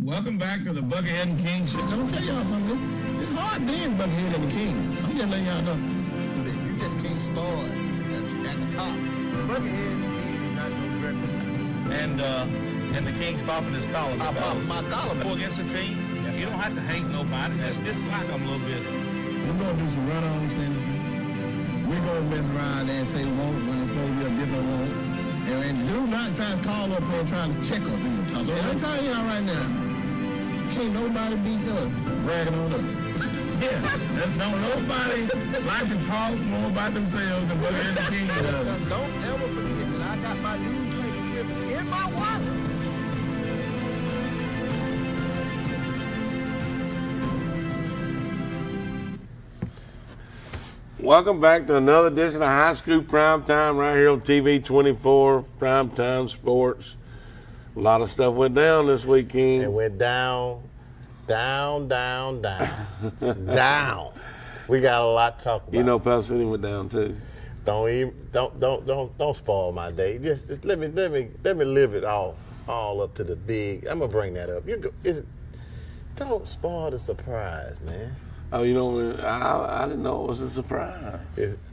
Welcome back to the Buckethead and King show. Let me tell y'all something. It's hard being Buckethead and the King. I'm just letting y'all know. You just can't start at the top. Buckethead and the King is not no breakfast. And the King's popping his collar. I pop my collar. Go against a team, you don't have to hate nobody. Just dislike them a little bit. We're going to do some run-on sentences. We're going to mess around and say won't when it's supposed to be a different won't. And do not try to call up here and try to check us in. Because I'm telling y'all right now, can't nobody beat us bragging on us. Yeah, don't nobody like to talk more about themselves than Buckethead and the King does. Don't ever forget that I got my newspaper in my wallet. Welcome back to another edition of High School Prime Time right here on TV 24, Prime Time Sports. A lot of stuff went down this weekend. It went down. Down. We got a lot to talk about. You know, Pell City went down too. Don't spoil my day. Just let me live it all up to the big. I'm gonna bring that up. Don't spoil the surprise, man. Oh, you know, I didn't know it was a surprise.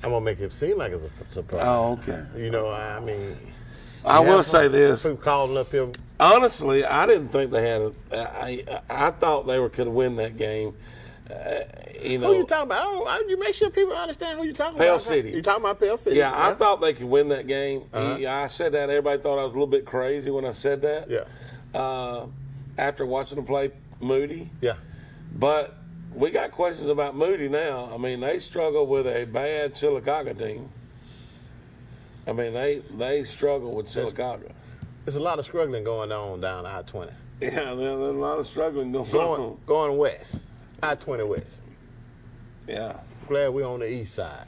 I'm gonna make it seem like it's a surprise. Oh, okay. You know, I mean, I will say this. People calling up here. Honestly, I didn't think they had I thought they could win that game. You know, Who you talking about? You make sure people understand who you talking about. Pell City. You talking about Pell City? Yeah, I thought they could win that game. Uh-huh. I said that. Everybody thought I was a little bit crazy when I said that. Yeah. After watching them play Moody. Yeah. But we got questions about Moody now. I mean, they struggle with a bad Sylacauga team. I mean, they struggle with Sylacauga. There's a lot of struggling going on down I-20. Yeah, there's a lot of struggling going on. Going west. I-20 west. Yeah. Glad we're on the east side.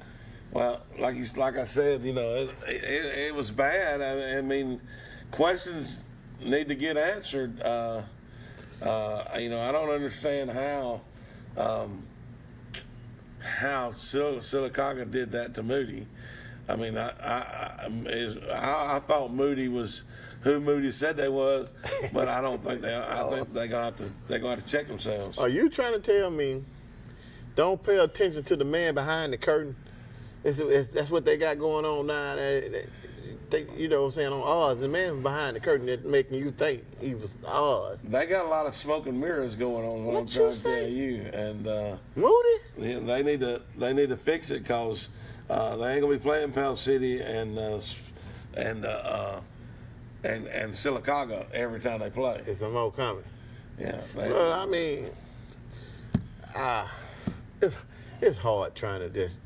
Well, like I said, you know, it was bad. I mean, questions need to get answered. You know, I don't understand how Sylacauga did that to Moody. I mean, I thought Moody was who Moody said they was, but I don't think they. I think they're gonna have to check themselves. Are you trying to tell me don't pay attention to the man behind the curtain? That's what they got going on now. You know what I'm saying, on Oz. The man behind the curtain that's making you think he was Oz. They got a lot of smoke and mirrors going on. What I'm trying to tell you, and Moody. they need to fix it because they ain't gonna be playing Pell City and Sylacauga every time they play. It's some more coming. Yeah. But I mean, it's hard trying to just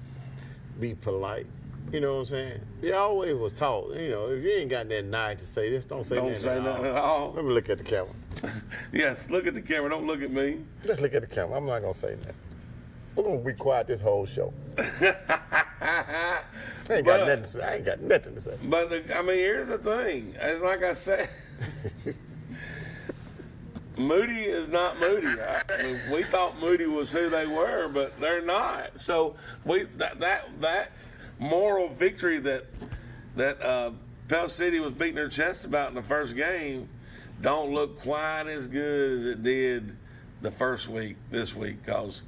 be polite. You know what I'm saying? You always was taught, you know, if you ain't got nothing nice to say, just don't say nothing at all. Let me look at the camera. Yes, look at the camera. Don't look at me. Just look at the camera. I'm not going to say nothing. We're going to be quiet this whole show. I ain't got nothing to say. But, I mean, here's the thing. As like I said, Moody is not Moody. I mean, we thought Moody was who they were, but they're not. So that moral victory that Pell City was beating their chest about in the first game don't look quite as good as it did the first week this week because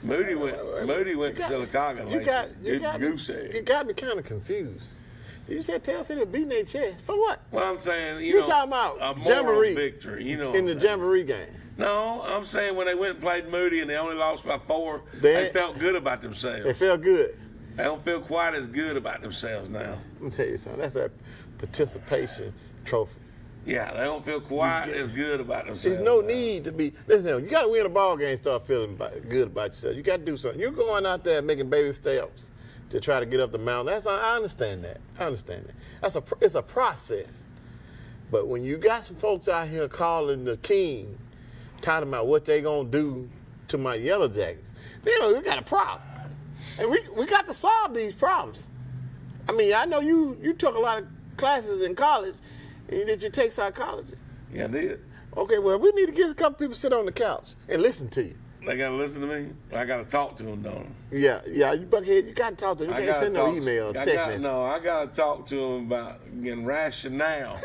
Moody went to Sylacauga last goose egg. You got me kind of confused. You said Pell City was beating their chest for what? Well, I'm saying you talking about a moral Jamboree victory, you know, in the Jamboree game. No, I'm saying when they went and played Moody and they only lost by 4, they felt good about themselves. They felt good. They don't feel quite as good about themselves now. Let me tell you something. That's that participation trophy. Yeah, they don't feel quite as good about themselves. There's no need to be. Listen, you got to win a ball game and start feeling good about yourself. You got to do something. You're going out there making baby steps to try to get up the mountain. I understand that. It's a process. But when you got some folks out here calling the king, talking about what they going to do to my Yellow Jackets, then we got a problem. And we got to solve these problems. I mean, I know you took a lot of classes in college. Did you take psychology? Yeah, I did. Okay, well, we need to get a couple people to sit on the couch and listen to you. They got to listen to me? I got to talk to them, don't I? Yeah, you Buckhead, you got to talk to them. You can't send no email, text message. No, I got to talk to them about getting rationale.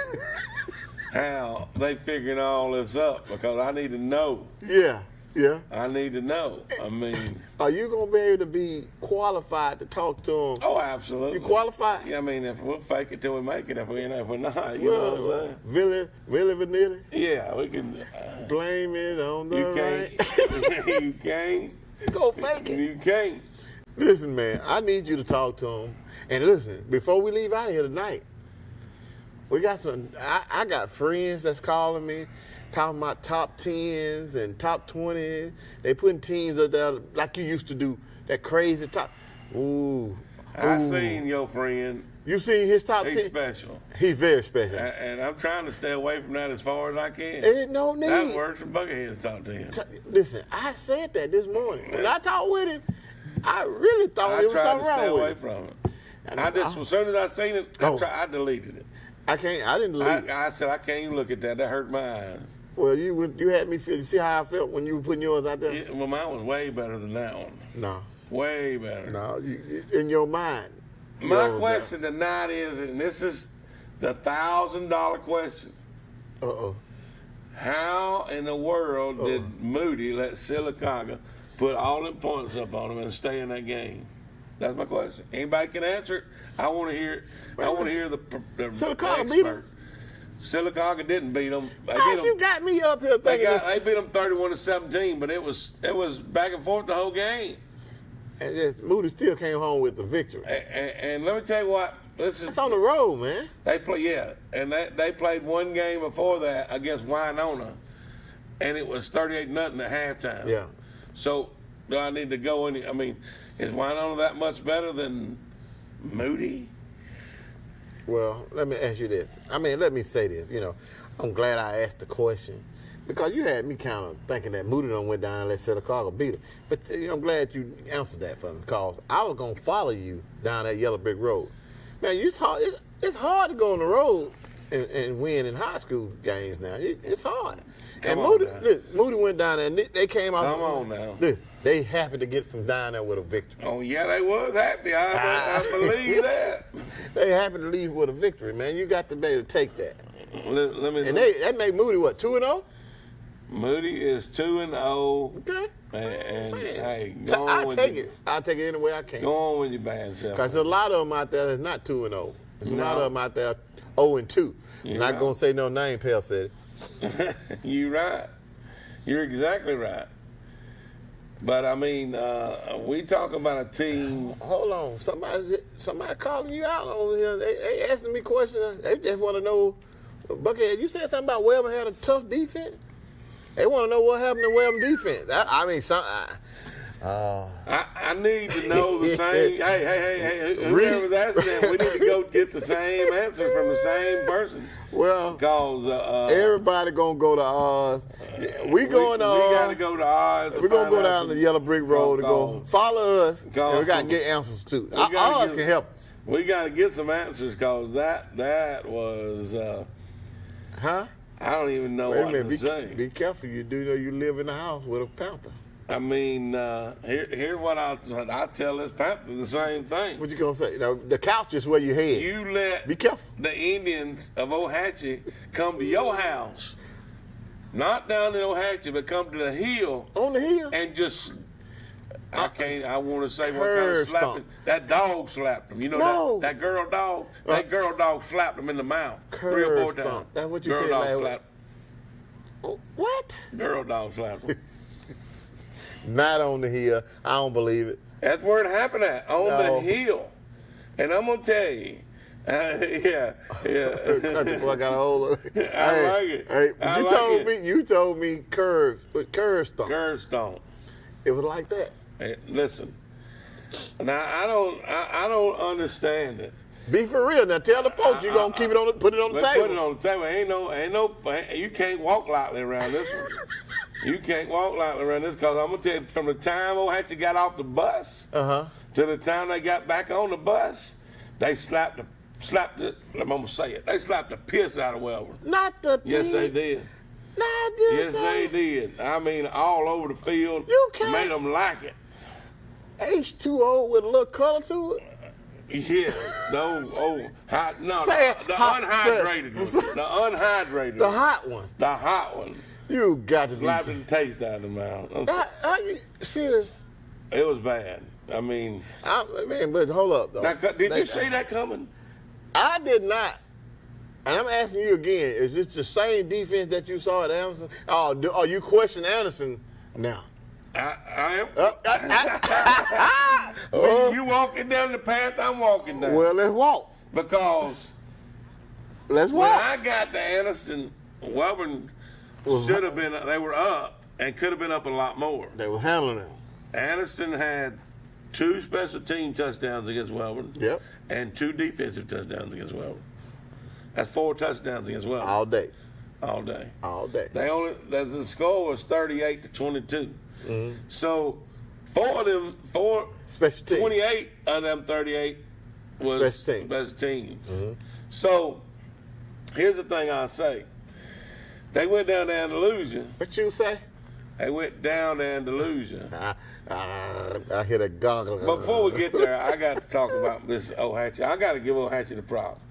how they figuring all this up because I need to know. Yeah. I need to know. I mean, Are you gonna be able to be qualified to talk to them? oh, absolutely. You qualified? Yeah, I mean, if we'll fake it till we make it. If we're not, you know what I'm saying? Really, vanilla? Yeah, we can. Blame it on the You right. can't. You can't. Go fake it. You can't. Listen, man, I need you to talk to them. And listen, before we leave out of here tonight, we got some. I got friends that's calling me, talking about top 10s and top 20s. They putting teams up there like you used to do. That crazy top. Ooh. I Ooh. seen your friend. You seen his top 10? He's special. He's very special. And I'm trying to stay away from that as far as I can. Ain't no need. That works from Buckethead's top 10. Listen, I said that this morning. When I talked with him, I really thought I there was tried something to stay wrong away with it. from it. As soon as I seen it, I deleted it. I didn't delete it. I said, I can't even look at that. That hurt my eyes. Well, you had me feel. You see how I felt when you were putting yours out there? Yeah, well, mine was way better than that one. No. Way better. No, in your mind. My question tonight is, and this is the $1,000 question. Uh-oh. How in the world did Moody let Sylacauga put all them points up on him and stay in that game? That's my question. Anybody can answer it. I want to hear it. I want to hear the Sylacauga beat him? Sylacauga didn't beat them. Gosh, you got me up here thinking They beat them 31-17, but it was back and forth the whole game. and just, Moody still came home with the victory. And let me tell you what. Listen, It's on the road, man. they play, and they played one game before that against Winona, and it was 38-0 at halftime. Yeah. So do I need to go in? I mean, is Winona that much better than Moody? Well, let me ask you this. Let me say this. I'm glad I asked the question because you had me kind of thinking that Moody done went down and let Sylacauga beat him. But I'm glad you answered that for me because I was going to follow you down that Yellow Brick Road. Man, it's hard to go on the road and win in high school games now. It's hard. Moody went down there and they came out. Come on now. Look, they happy to get from down there with a victory. Oh, yeah, they was happy. I believe that. They happy to leave with a victory, man. You got to be able to take that. Let me. And that made Moody, what, 2-0? Moody is 2-0. Okay. And hey, I'll take it. I'll take it any way I can. Go on with your bad self. Because there's a lot of them out there that's not 2-0. There's a lot of them out there 0-2. Not going to say no name, Pell said it. You're right. You're exactly right. But, I mean, we talk about a team. Hold on. Somebody calling you out over here. They asking me questions. They just want to know, Buckhead, you said something about Webber had a tough defense? They want to know what happened to Webber defense. I need to know the same. Hey, whoever's asking that, we need to go get the same answer from the same person. Well, because everybody gonna go to Oz. We got to go to Oz. We're gonna go down the Yellow Brick Road to go follow us. And we got to get answers too. Oz can help us. We got to get some answers because that was. Huh? I don't even know what to say. Be careful. You do know you live in the house with a panther. I mean, here's what I'll tell this panther the same thing. What you gonna say? Now, the couch is where you head. You let be careful. The Indians of Ohatchee come to your house, not down in Ohatchee, but come to the hill. On the hill. And just, I want to say what kind of slapping. That dog slapped him. You know that girl dog? That girl dog slapped him in the mouth 3 or 4 times. That's what you said. Girl dog slapped him. What? Girl dog slapped him. Not on the hill. I don't believe it. That's where it happened at, on the hill. And I'm going to tell you. Yeah. I got a hold of it. I like it. Hey, you told me curve stomp. Curve stomp. It was like that. Hey, listen. Now I don't understand it. Be for real. Now tell the folks you're gonna keep it put it on the table. Put it on the table. Ain't no. You can't walk lightly around this one. You can't walk lightly around this because I'm gonna tell you, from the time Ohatchee got off the bus to the time they got back on the bus, they slapped the. I'm gonna say it. They slapped the piss out of Webber. Not the. Yes, they did. Yes, they did. I mean, all over the field. You can't. Made them like it. H2O with a little color to it. Yeah, no, Say it the hot, unhydrated say one. it. The unhydrated The one. hot one. The hot one. You got to be. Slapping the taste out of the mouth. Are you serious? It was bad. I mean, Man, but hold up, though. now, did you see that coming? I did not. And I'm asking you again, is this the same defense that you saw at Anderson? Oh, are you questioning Anderson now? I am. When you walking down the path, I'm walking down. Well, let's walk. Because Let's when walk. I got to Anderson, Welborn should have been, they were up and could have been up a lot more. They were handling them. Anderson had 2 special team touchdowns against Welborn. Yep. And 2 defensive touchdowns against Welborn. That's 4 touchdowns against Welborn. All day. All day. All day. The score was 38-22. Mm-hmm. So, Special team. 28 of them 38 was Special teams. Mm-hmm. So, here's the thing I'll say. They went down to Andalusia. What you say? They went down to Andalusia. I hear that goggle. Before we get there, I got to talk about this Ohatchee. I got to give Ohatchee the props.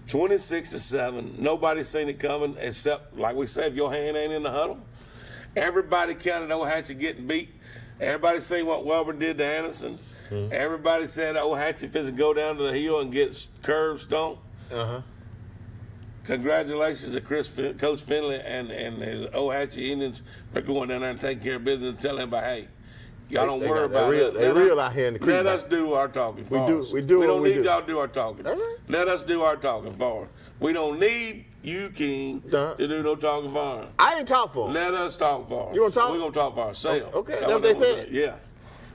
26-7. Nobody's seen it coming except, like we said, if your hand ain't in the huddle. Everybody counted Ohatchee getting beat. Everybody seen what Welborn did to Anderson. Mm-hmm. Everybody said Ohatchee fits go down to the hill and get curved stomped. Uh-huh. Congratulations to Coach Finley and his Ohatchee Indians for going down there and taking care of business and telling everybody, hey, y'all don't worry about it. They're real out here in the creek. Let us do our talking for us. We don't need y'all to do our talking. Right. Let us do our talking for us. We don't need you, King, to do no talking for us. I didn't talk for them. Let us talk for us. You want to talk? We're going to talk for ourselves. Okay, that's what they said? Yeah.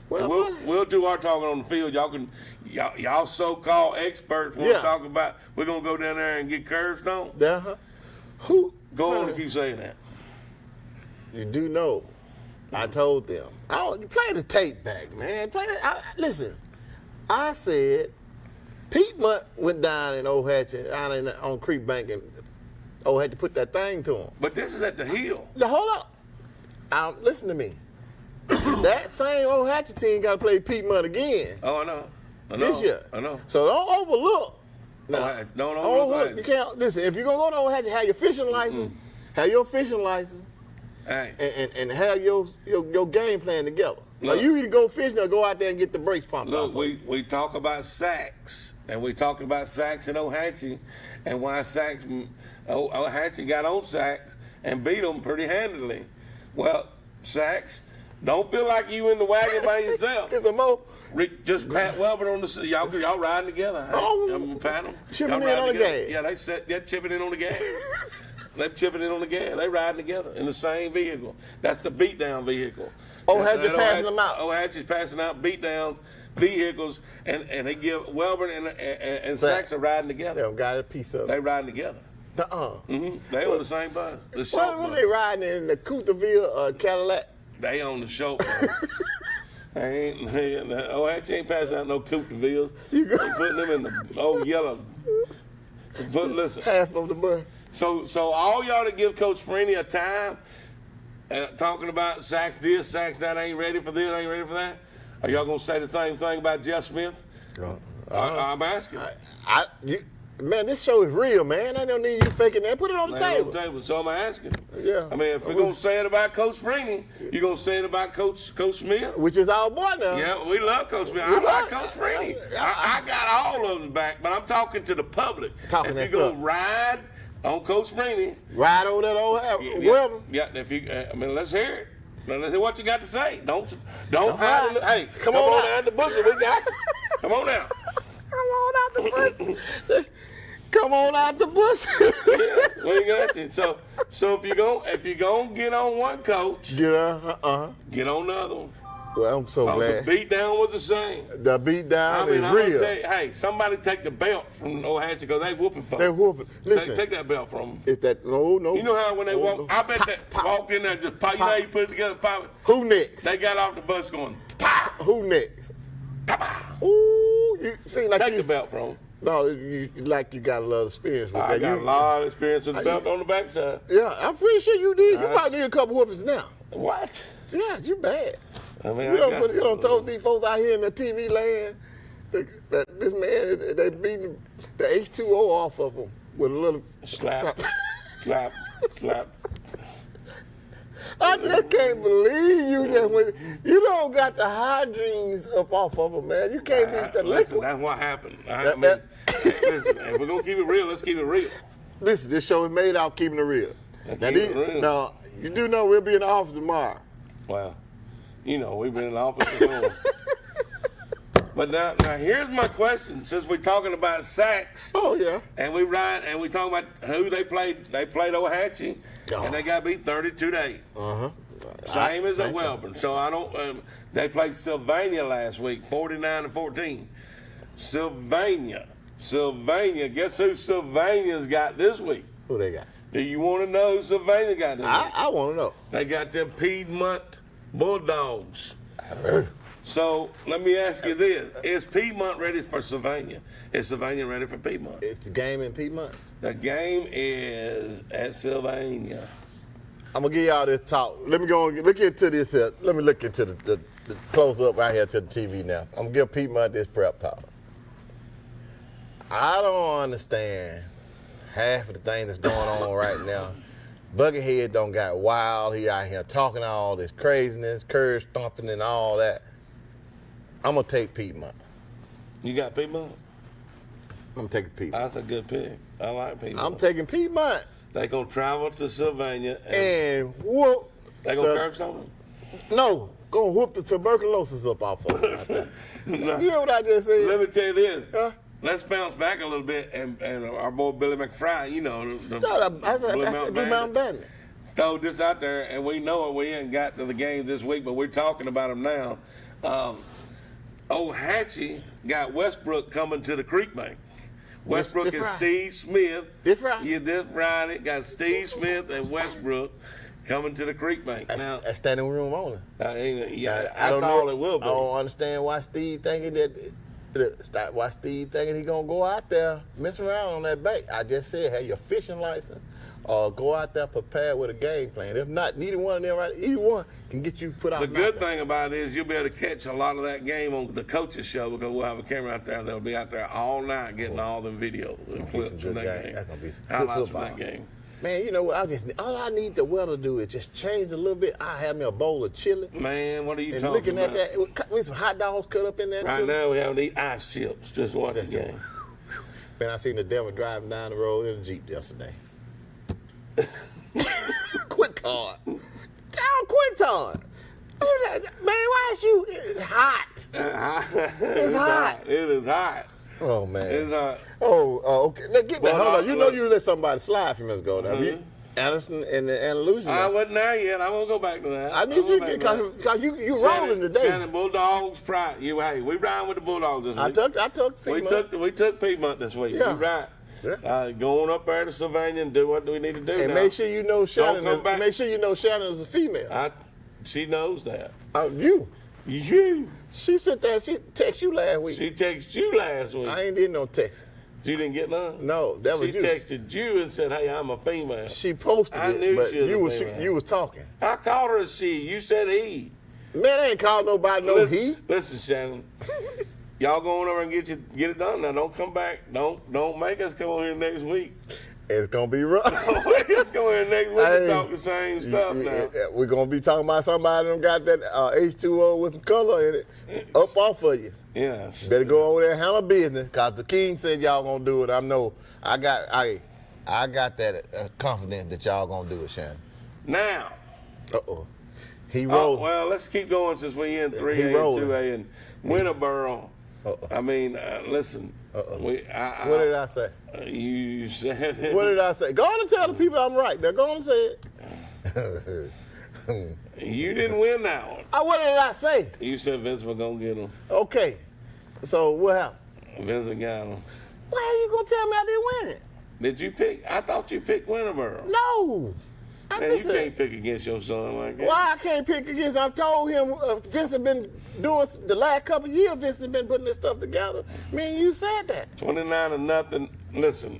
Well, We'll do our talking on the field. Y'all so-called experts want to talk about, we're going to go down there and get curved stomped. Uh-huh. Who? Go on and keep saying that. You do know. I told them. Play the tape back, man. Listen, I said Pete Mutt went down in Ohatchee, on Creek Bank, and Ohatchee put that thing to him. But this is at the hill. Now, hold up. Listen to me. That same Ohatchee team got to play Pete Mutt again. Oh, I know. This year. I know. So don't overlook. Don't overlook. You can't. Listen, if you're going to go to Ohatchee, have your fishing license. Have your fishing license. Hey. And have your game plan together. Look, now you either go fishing or go out there and get the brakes pumped off. Look, we talk about sacks, and we talked about sacks in Ohatchee, and why Ohatchee got on sacks and beat them pretty handily. Well, sacks, don't feel like you in the wagon by yourself. It's a mo. Just pat Welborn on the y'all riding together. I'm pat them. Chipping in on the gas. Yeah, they're chipping in on the gas. They're chipping in on the gas. They riding together in the same vehicle. That's the beatdown vehicle. Ohatchee passing them out. Ohatchee's passing out beatdowns, vehicles, and they give Welborn and Sachs are riding together. They don't got a piece of it. They riding together. They on the same bus. The short What bus. they riding in the Coulterville Cadillac? They on the short bus. Ohatchee ain't passing out no Coultervilles. They putting them in the old yellow. But listen. Half of the bus. So all y'all that give Coach Freeney a time, talking about Sachs this, Sachs that, ain't ready for this, ain't ready for that, are y'all going to say the same thing about Jeff Smith? I'm asking. Man, this show is real, man. I don't need you faking that. Put it on the table. So I'm asking. Yeah. I mean, if we're going to say it about Coach Freeney, you're going to say it about Coach Smith? Which is our boy now. Yeah, we love Coach Smith. I like Coach Freeney. I got all of them back, but I'm talking to the public. If you're going to ride on Coach Freeney. Ride over that old Welborn. Yeah, if you, let's hear it. Now, let's hear what you got to say. Don't hide. Hey, come on out the bushes. We got it. Come on out. Come on out the bush. Come on out the bush. We got you. So if you're gonna get on one coach, get on the other one. Well, I'm so glad. The beat down was the same. The beat down is real. Hey, somebody take the belt from Ohatchee because they whooping for They're whooping. Listen, take that belt from them. It's that no. You know how when they walk, no. I bet they walked in there just pop. You know how you put it together, pop it. Who next? They got off the bus going pop. Who next? Pop. Ooh, you seem like Take the belt from them. No, you like you got a lot of experience with that. I got a lot of experience with the belt on the backside. Yeah, I'm pretty sure you did. You might need a couple whoopings now. What? Yeah, you bad. I mean, You don't told these folks out here in the TV land this man. They beat the H2O off of him with a little Slap, slap, slap. I just can't believe you just went. You don't got the hydrines up off of him, man. You can't beat the Listen, liquid. that's what happened. Listen, if we're gonna keep it real, let's keep it real. Listen, this show is made out keeping it real. Now, keep it real. now, you do know we'll be in the office tomorrow. Well, you know, we've been in the office before. But now here's my question. Since we're talking about sacks, Oh yeah. and we talking about who they played. They played Ohatchee, and they got beat 32-8. Same as at Welborn. So I don't. They played Sylvania last week, 49-14. Sylvania. Guess who Sylvania's got this week? Who they got? Do you want to know who Sylvania got this week? I want to know. They got them Piedmont Bulldogs. So let me ask you this: is Piedmont ready for Sylvania? Is Sylvania ready for Piedmont? It's the game in Piedmont. The game is at Sylvania. I'm gonna give y'all this talk. Let me go and look into this. Let me look into the close up right here to the TV now. I'm gonna give Piedmont this prep talk. I don't understand half of the things that's going on right now. Buckethead don't got wild. He out here talking all this craziness, curve stomping and all that. I'm gonna take Piedmont. You got Piedmont? I'm taking Piedmont. That's a good pick. I like Piedmont. I'm taking Piedmont. They gonna travel to Sylvania And whoop. they gonna curve something. No, gonna whoop the tuberculosis up off of them. No. You hear what I just said? Let me tell you this. Huh? Let's bounce back a little bit, and our boy Billy McFry, you know, the That's Blue a Mountain Blue Mountain Bandit, Bandit. throw this out there, and we know it. We ain't got to the games this week, but we're talking about them now. Ohatchee got Westbrook coming to the Creek Bank. Westbrook This and Friday. Steve Smith. This Friday? Yeah, this Friday. Got Steve Smith and Westbrook coming to the Creek Bank. Now, That's standing room only. yeah, I that's don't all know. it will be. I don't understand why Steve thinking why Steve thinking he gonna go out there mess around on that bank. I just said have your fishing license or go out there prepared with a game plan. If not, neither one of them either one can get you put out. The good thing about it is you'll be able to catch a lot of that game on the coaches show because we'll have a camera out there that'll be out there all night getting all them videos and clips from that game. That's gonna be some good Highlights from football. that game. Man, you know what? All I need the weather to do is just change a little bit. I have me a bowl of chili. Man, what are you And talking looking about? at that, with some hot dogs cut up in there Right too. now we haven't eaten ice chips. Just watch the game. Man, I seen the devil driving down the road in a Jeep yesterday. Quinton. Down Quinton. Man, why is you? It's hot. It's hot. It is hot. Oh, man. It's hot. Okay. Now get But, back. Hold on. You know look. you let somebody slide a few minutes ago. Now, Mhm. Anderson and the Andalusian. I wasn't there yet. I won't go back to that. I need you to because you rolling today. Shannon Bulldogs pride. Hey, we riding with the Bulldogs this week. I took Piedmont. We took Piedmont this week. Yeah. We right. Yeah. Going up there to Sylvania and do what we need to do. And now. make sure you know Shannon. come back. Make sure you know Shannon is a female. She knows that. You. You. She sit there. She text you last week. She texted you last week. I ain't did no text. You didn't get none? No, that was She you. texted you and said, hey, I'm a female. She posted I it, knew but she was a you was female. you was talking. I called her a she. You said he. Man, I ain't called nobody no listen, he. Listen, Shannon. Y'all go on over and get it done now. Don't come back. Don't make us come on here next week. It's gonna be rough. Make us come here next week Hey, and talk the same stuff now. We're gonna be talking about somebody that got that H2O with some color in it up off of you. Yes. Better go over there and handle business, cause the king said y'all gonna do it. I got that confidence that y'all gonna do it, Shannon. Now. He rolled. Well, let's keep going since we in 3A and rolling. 2A and Winterboro. I mean, listen. What did I say? You said it. What did I say? Go on and tell the people I'm right. They're going to say it. You didn't win that one. What did I say? You said Vince was going to get him. Okay. So what happened? Vince got him. Why are you going to tell me I didn't win it? Did you pick? I thought you picked Winterboro. No. Man, you can't pick against your son like that. Why I can't pick against? I told him Vince had been doing the last couple of years. Vince had been putting this stuff together. You said that. 29-0. Listen,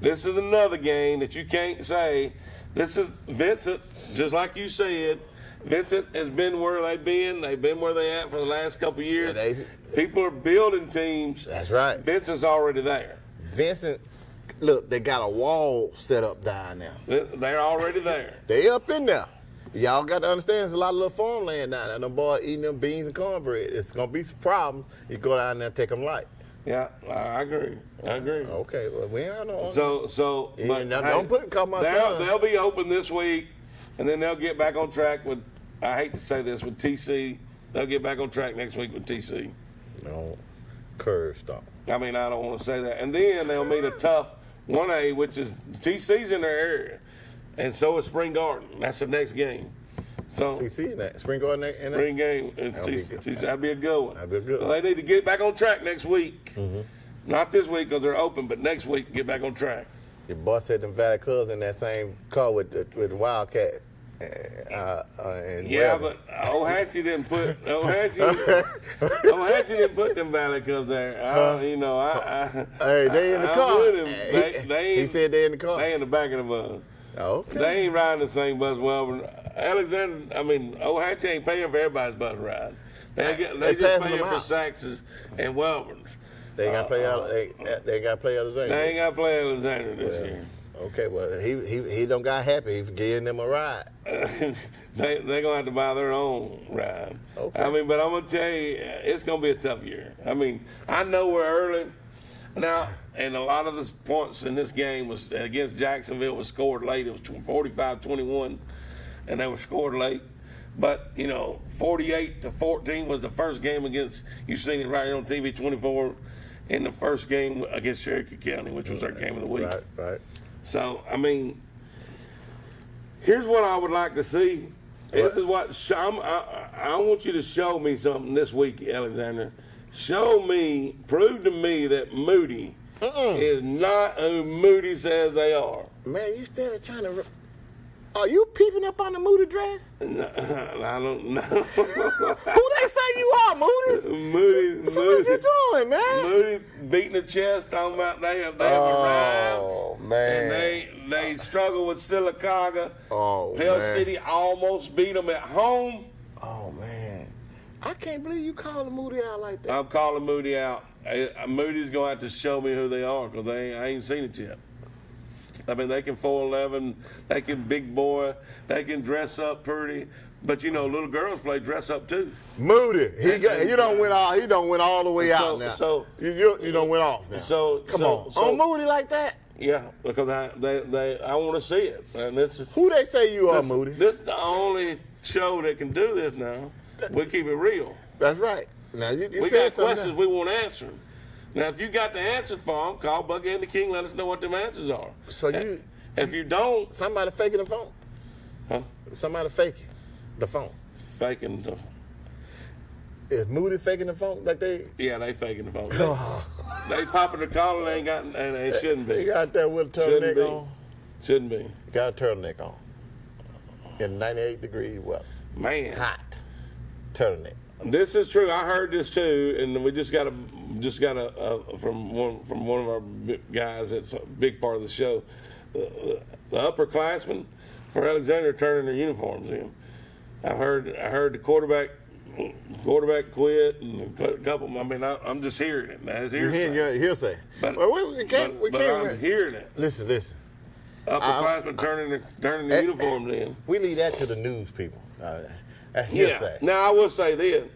this is another game that you can't say. This is Vincent, just like you said. Vincent has been where they've been. They've been where they at for the last couple of years. Yeah, People are building teams. That's right. Vincent's already there. Vincent, look, they got a wall set up down there. They're already there. They up in there. Y'all got to understand there's a lot of little farmland down there. Them boys eating them beans and cornbread. It's going to be some problems. You go down there and take them light. Yeah, I agree. Okay, well, we ain't no. So, Yeah, but now, hey, don't call my son. they'll be open this week, and then they'll get back on track with. I hate to say this with TC. They'll get back on track next week with TC. No, curve stop. I mean, I don't want to say that. And then they'll meet a tough 1A, which is TC's in their area, and so is Spring Garden. That's the next game. So TC in that Spring Garden in that. spring game, that'd be a good one. That'd be a good So one. they need to get back on track next week. Not this week because they're open, but next week get back on track. Your boss said them Valley Cubs in that same car with the Wildcats. And Yeah, whatever. but Ohatchee didn't put didn't put them Valley Cubs there. Hey, they in the I'm car. with him. He said they in the car. They in the back of the bus. Okay. They ain't riding the same bus. Well, Ohatchee ain't paying for everybody's bus ride. They just passing paying them for out. Saxes and Welborns. They ain't got to play out. They ain't got to play Alexander. They ain't got to play Alexander this year. Okay, well he don't got happy. He giving them a ride. They're gonna have to buy their own ride. Okay. I mean, but I'm gonna tell you, it's gonna be a tough year. I mean, I know we're early now, and a lot of the points in this game was against Jacksonville was scored late. It was 45-21, and they were scored late. But 48-14 was the first game against. You seen it right here on TV 24 in the first game against Cherokee County, which was our game of the week. Right. So, I mean, here's what I would like to see. This is what I want you to show me something this week, Alexander. Prove to me that Moody is not who Moody says they are. Man, you still trying to. Are you peeping up on the Moody dress? No, I don't know. Who they say you are, Moody? Moody, So what you doing, man? Moody beating the chest, talking about they have arrived. Oh man. And they struggle with Sylacauga. Oh Pell man. City almost beat them at home. Oh man. I can't believe you calling Moody out like that. I'm calling Moody out. Moody's going to have to show me who they are because I ain't seen it yet. I mean, they can 4'11", they can big boy, they can dress up pretty, but little girls play dress up too. Moody, he don't win all. He don't win all the way out now. So you don't win off now. Come on, on Moody like that. Yeah, because I want to see it, and this is Who they say you are, Moody? This is the only show that can do this now. We keep it real. That's right. Now you We said got something questions we want answered. Now, if you got the answer for them, call Bucky and the King. Let us know what them answers are. So if you don't, somebody faking the phone. huh? Somebody faking the phone. Faking. Is Moody faking the phone like they? Yeah, they faking the phone. They popping the collar and they ain't got, and they shouldn't be. He got that with a Shouldn't turtleneck be. on. Shouldn't be. He got a turtleneck on. In 98 degree weather. Man, Hot. Turtleneck. this is true. I heard this too, and we just got a from one of our guys that's a big part of the show. The upperclassmen for Alexander turning their uniforms in. I heard the quarterback quit and a couple. I mean, I'm just hearing it. That's You're hearing hearsay. your hearsay. But, Well, we can't. but I'm hearing it. Listen. Upperclassmen turning the uniforms in. We leave that to the news people. That's Yeah. hearsay. Now I will say this: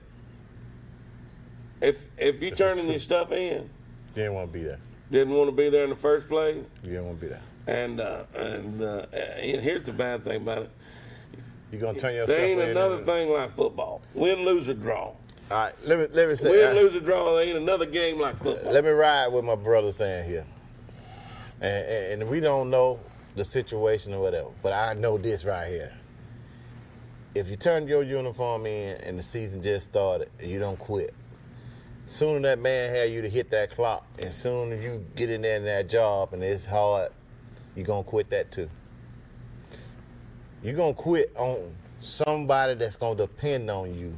if you turning your stuff in, You didn't want to be there. didn't want to be there in the first place, You didn't want to be there. and here's the bad thing about it: You're gonna turn yourself there ain't in. another thing like football. Win, lose, or draw. All right, let me say. Win, lose, or draw. There ain't another game like football. Let me ride what my brother's saying here. And we don't know the situation or whatever, but I know this right here. If you turn your uniform in and the season just started, and you don't quit, sooner that man had you to hit that clock, and sooner you get in there in that job and it's hard, you're going to quit that too. You're going to quit on somebody that's going to depend on you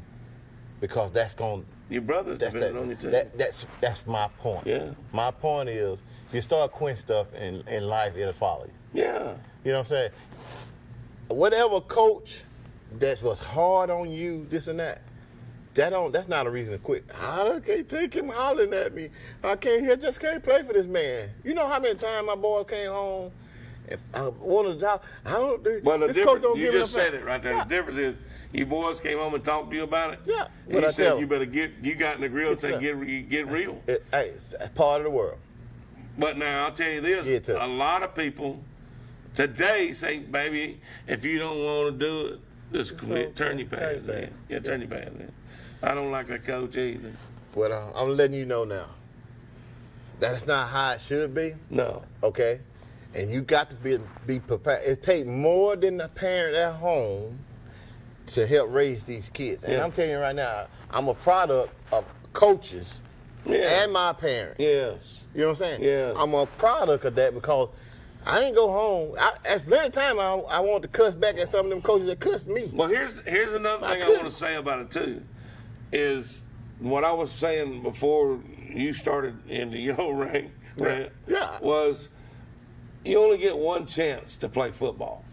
because that's going to Your brother's depending on you too. that's my point. Yeah. My point is, you start quitting stuff in life, it'll follow you. Yeah. You know what I'm saying? Whatever coach that was hard on you, this and that, that's not a reason to quit. I can't take him hollering at me. Just can't play for this man. You know how many times my boy came home, if I wanted a job, this coach don't you give me just said it right there. Yeah. The difference is your boys came home and talked to you about it. Yeah. And What I you said tell you them. better you got in the grill and said get real. Hey, it's part of the world. But now I'll tell you this: a lot of people today say, "Baby, if you don't want to do it, just quit. Turn your pants in. Yeah, turn your pants in." I don't like that coach either. But I'm letting you know now. That's not how it should be. No. Okay? And you got to be prepared. It takes more than the parent at home to help raise these kids. And I'm telling you right now, I'm a product of coaches and my parents. Yes. You know what I'm saying? Yeah. I'm a product of that because I ain't go home. At plenty of time, I want to cuss back at some of them coaches that cussed me. Well, here's another thing I want to say about it too, is what I was saying before you started into your ring, was you only get one chance to play football.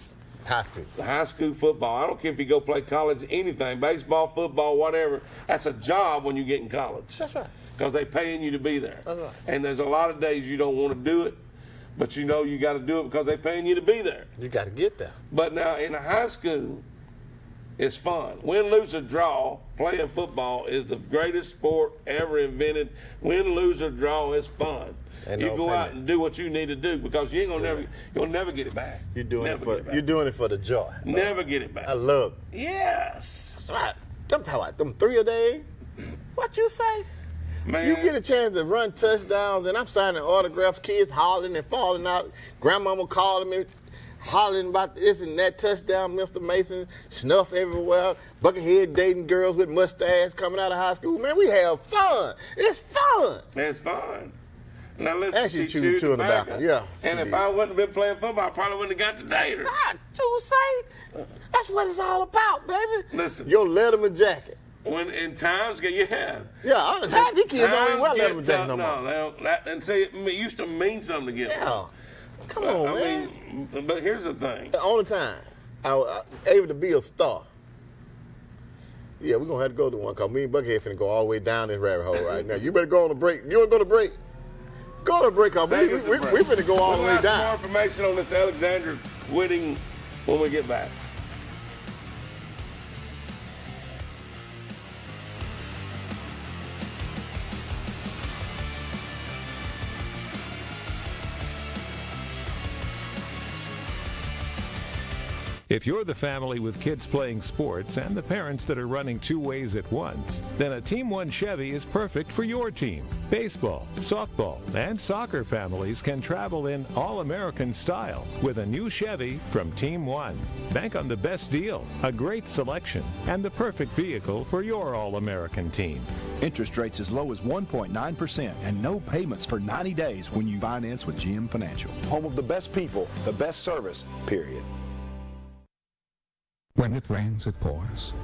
High school. High school football. I don't care if you go play college, anything, baseball, football, whatever. That's a job when you get in college. That's right. Because they're paying you to be there. That's right. And there's a lot of days you don't want to do it, but you know you got to do it because they're paying you to be there. You got to get there. But now in a high school, it's fun. Win, lose, or draw, playing football is the greatest sport ever invented. Win, lose, or draw is fun. And you no go out payment. and do what you need to do because you ain't gonna you'll never get it back. You're doing Never it for the joy. Never get it back. I love it. Yes. That's right. I'm talking about them 3 a day. What you say? Man. You get a chance to run touchdowns, and I'm signing autographs, kids hollering and falling out. Grandmama calling me, hollering about this and that touchdown, Mr. Mason, snuff everywhere, buckethead dating girls with mustaches coming out of high school. Man, we have fun. It's fun. It's fun. Now listen, And she she chewed chewed tobacco. tobacco. Yeah, she And if did. I wouldn't have been playing football, I probably wouldn't have got to date her. What you say? That's what it's all about, baby. Listen. Your Letterman jacket. When in times get half These kids don't even wear times Letterman get jackets tough. no more. No, they don't. And see, it used to mean something to get one. Yeah. Come on, I man. mean, but here's the thing. The only time I was able to be a star. Yeah, we're going to have to go to one because me and Buckhead finna go all the way down this rabbit hole right now. You better go on a break. You want to go to break? Go to a break because we finna go all the We'll way have some more down. information on this Alexander quitting when we get back. If you're the family with kids playing sports and the parents that are running 2 ways at once, then a Team 1 Chevy is perfect for your team. Baseball, softball, and soccer families can travel in all-American style with a new Chevy from Team 1. Bank on the best deal, a great selection, and the perfect vehicle for your all-American team. Interest rates as low as 1.9% and no payments for 90 days when you finance with GM Financial. Home of the best people, the best service, period. When it rains, it pours.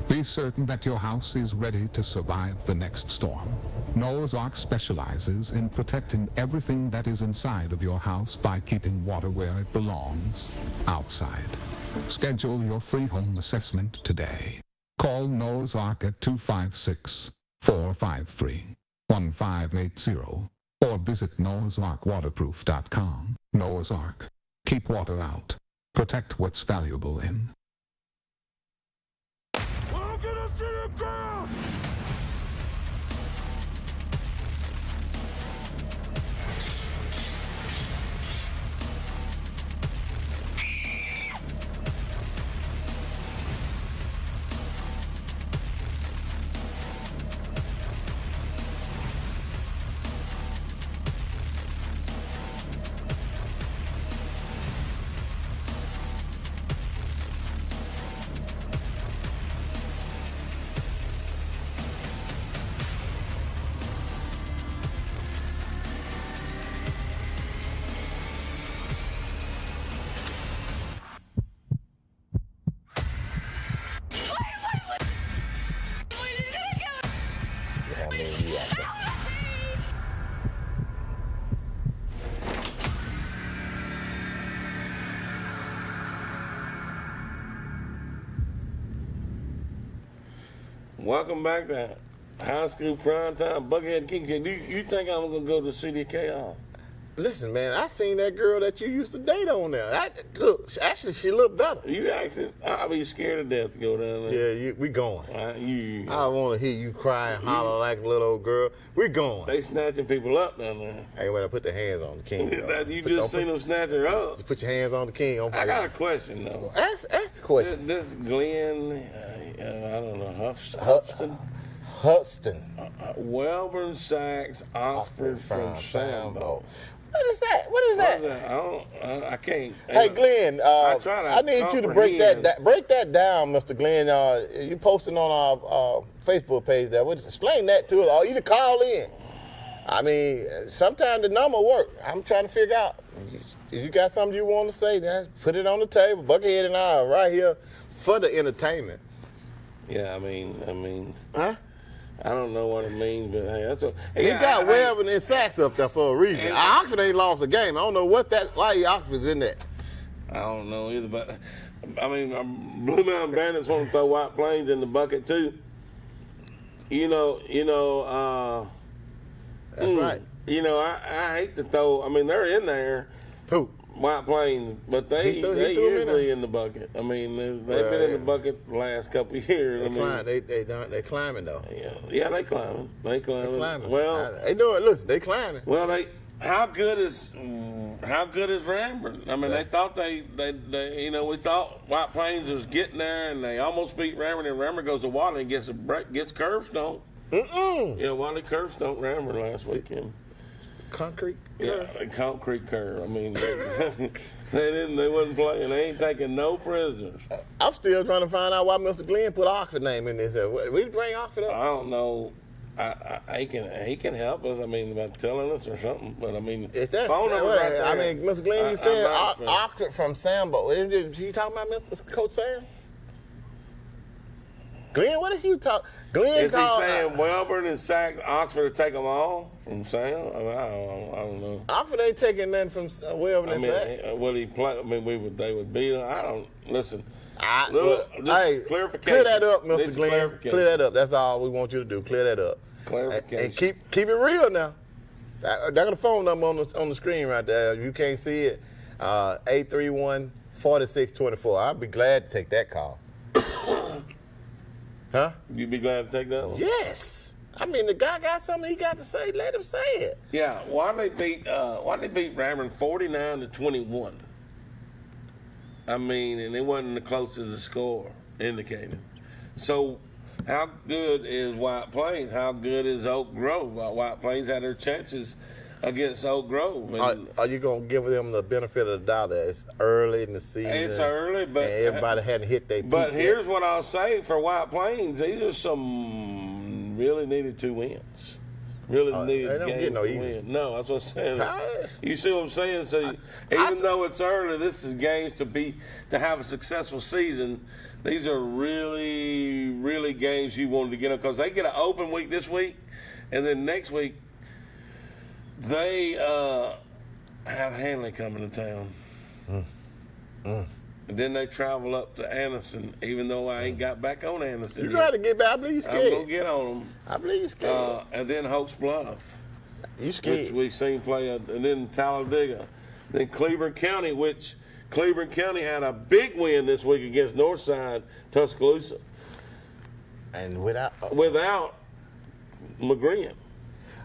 Be certain that your house is ready to survive the next storm. Noah's Ark specializes in protecting everything that is inside of your house by keeping water where it belongs, outside. Schedule your free home assessment today. Call Noah's Ark at 256-453-1580 or visit noahsarkwaterproof.com. Noah's Ark. Keep water out. Protect what's valuable in. Welcome back to High School Primetime. Buckethead King. You think I'm going to go to the City of Chaos? Listen, man, I seen that girl that you used to date on there. Look, actually, she looked better. You actually, I'll be scared to death to go down there. Yeah, we going. You, I want to hear you cry and holler like a little old girl. We going. They snatching people up down there. Hey, when I put the hands on the king. You just seen them snatch her up. Just put your hands on the king. I got a question, though. Ask the question. This Glenn, I don't know, Huston. Welborn Sachs, Oxford from Sambo. What is that? What is that? I can't. Hey, Glenn, I need you to break comprehend. that down, Mr. Glenn. You posting on our Facebook page there. Explain that to us. Or either call in. I mean, sometimes the number work. I'm trying to figure out. If you got something you want to say, then put it on the table. Buckethead and I are right here for the entertainment. Yeah, I mean. Huh? I don't know what it means, but hey, that's what. He got Welborn and Sachs up there for a reason. Oxford ain't lost a game. I don't know why Oxford's in that. I don't know either, but I mean, Blue Mountain Bandits want to throw White Plains in the bucket too. That's right. I hate to throw. I mean, they're in there. Who? White Plains, but they usually in the bucket. I mean, they've been in the bucket the last couple of years. They climbing though. Yeah, they climbing. They climbing. Well, they doing. Listen, they climbing. Well, how good is Ramburn? I mean, they thought we thought White Plains was getting there, and they almost beat Ramburn, and Ramburn goes to Wally and gets curve stomp. Wally curve stomped Ramburn last weekend. Concrete curve? Yeah, concrete curve. I mean, they wasn't playing. They ain't taking no prisoners. I'm still trying to find out why Mr. Glenn put Oxford name in this. We bring Oxford up. I don't know. He can help us. I mean, by telling us or something. But I mean, phone number right there. I mean, Mr. Glenn, you said Oxford from Sambo. You talking about Mr. Coach Sam? Glenn, what is you talking? Glenn is he saying Welborn and Sachs, Oxford to take them all from Sam? I don't know. Oxford ain't taking nothing from Welborn and Sachs. Would he play? I mean, they would beat them. I don't listen. Clarification. Clear that up, Mr. Glenn. Clear that up. That's all we want you to do. Clear that up. Clarification. And keep it real now. I got a phone number on the screen right there. You can't see it. 831-4624. I'd be glad to take that call. Huh? You'd be glad to take that one? Yes. I mean, the guy got something he got to say. Let him say it. Yeah. Why they beat Ramburn 49-21? I mean, and it wasn't the closest the score indicated. So, how good is White Plains? How good is Oak Grove? White Plains had their chances against Oak Grove. Are you going to give them the benefit of the doubt that it's early in the season? It's early, but and everybody hadn't hit their peak. But here's what I'll say for White Plains: these are some really needed 2 wins. Really needed games to win. No, that's what I'm saying. You see what I'm saying? So even though it's early, this is games to have a successful season. These are really, really games you wanted to get them because they get an open week this week, and then next week they have Hanley coming to town. And then they travel up to Anderson, even though I ain't got back on Anderson. You got to get back. I believe you're scared. I'm going to get on them. I believe you're scared. And then Hopes Bluff. You scared. Which we seen play, and then Talladega. Then Cleveland County, which Cleveland County had a big win this week against Northside Tuscaloosa. And without McGreen.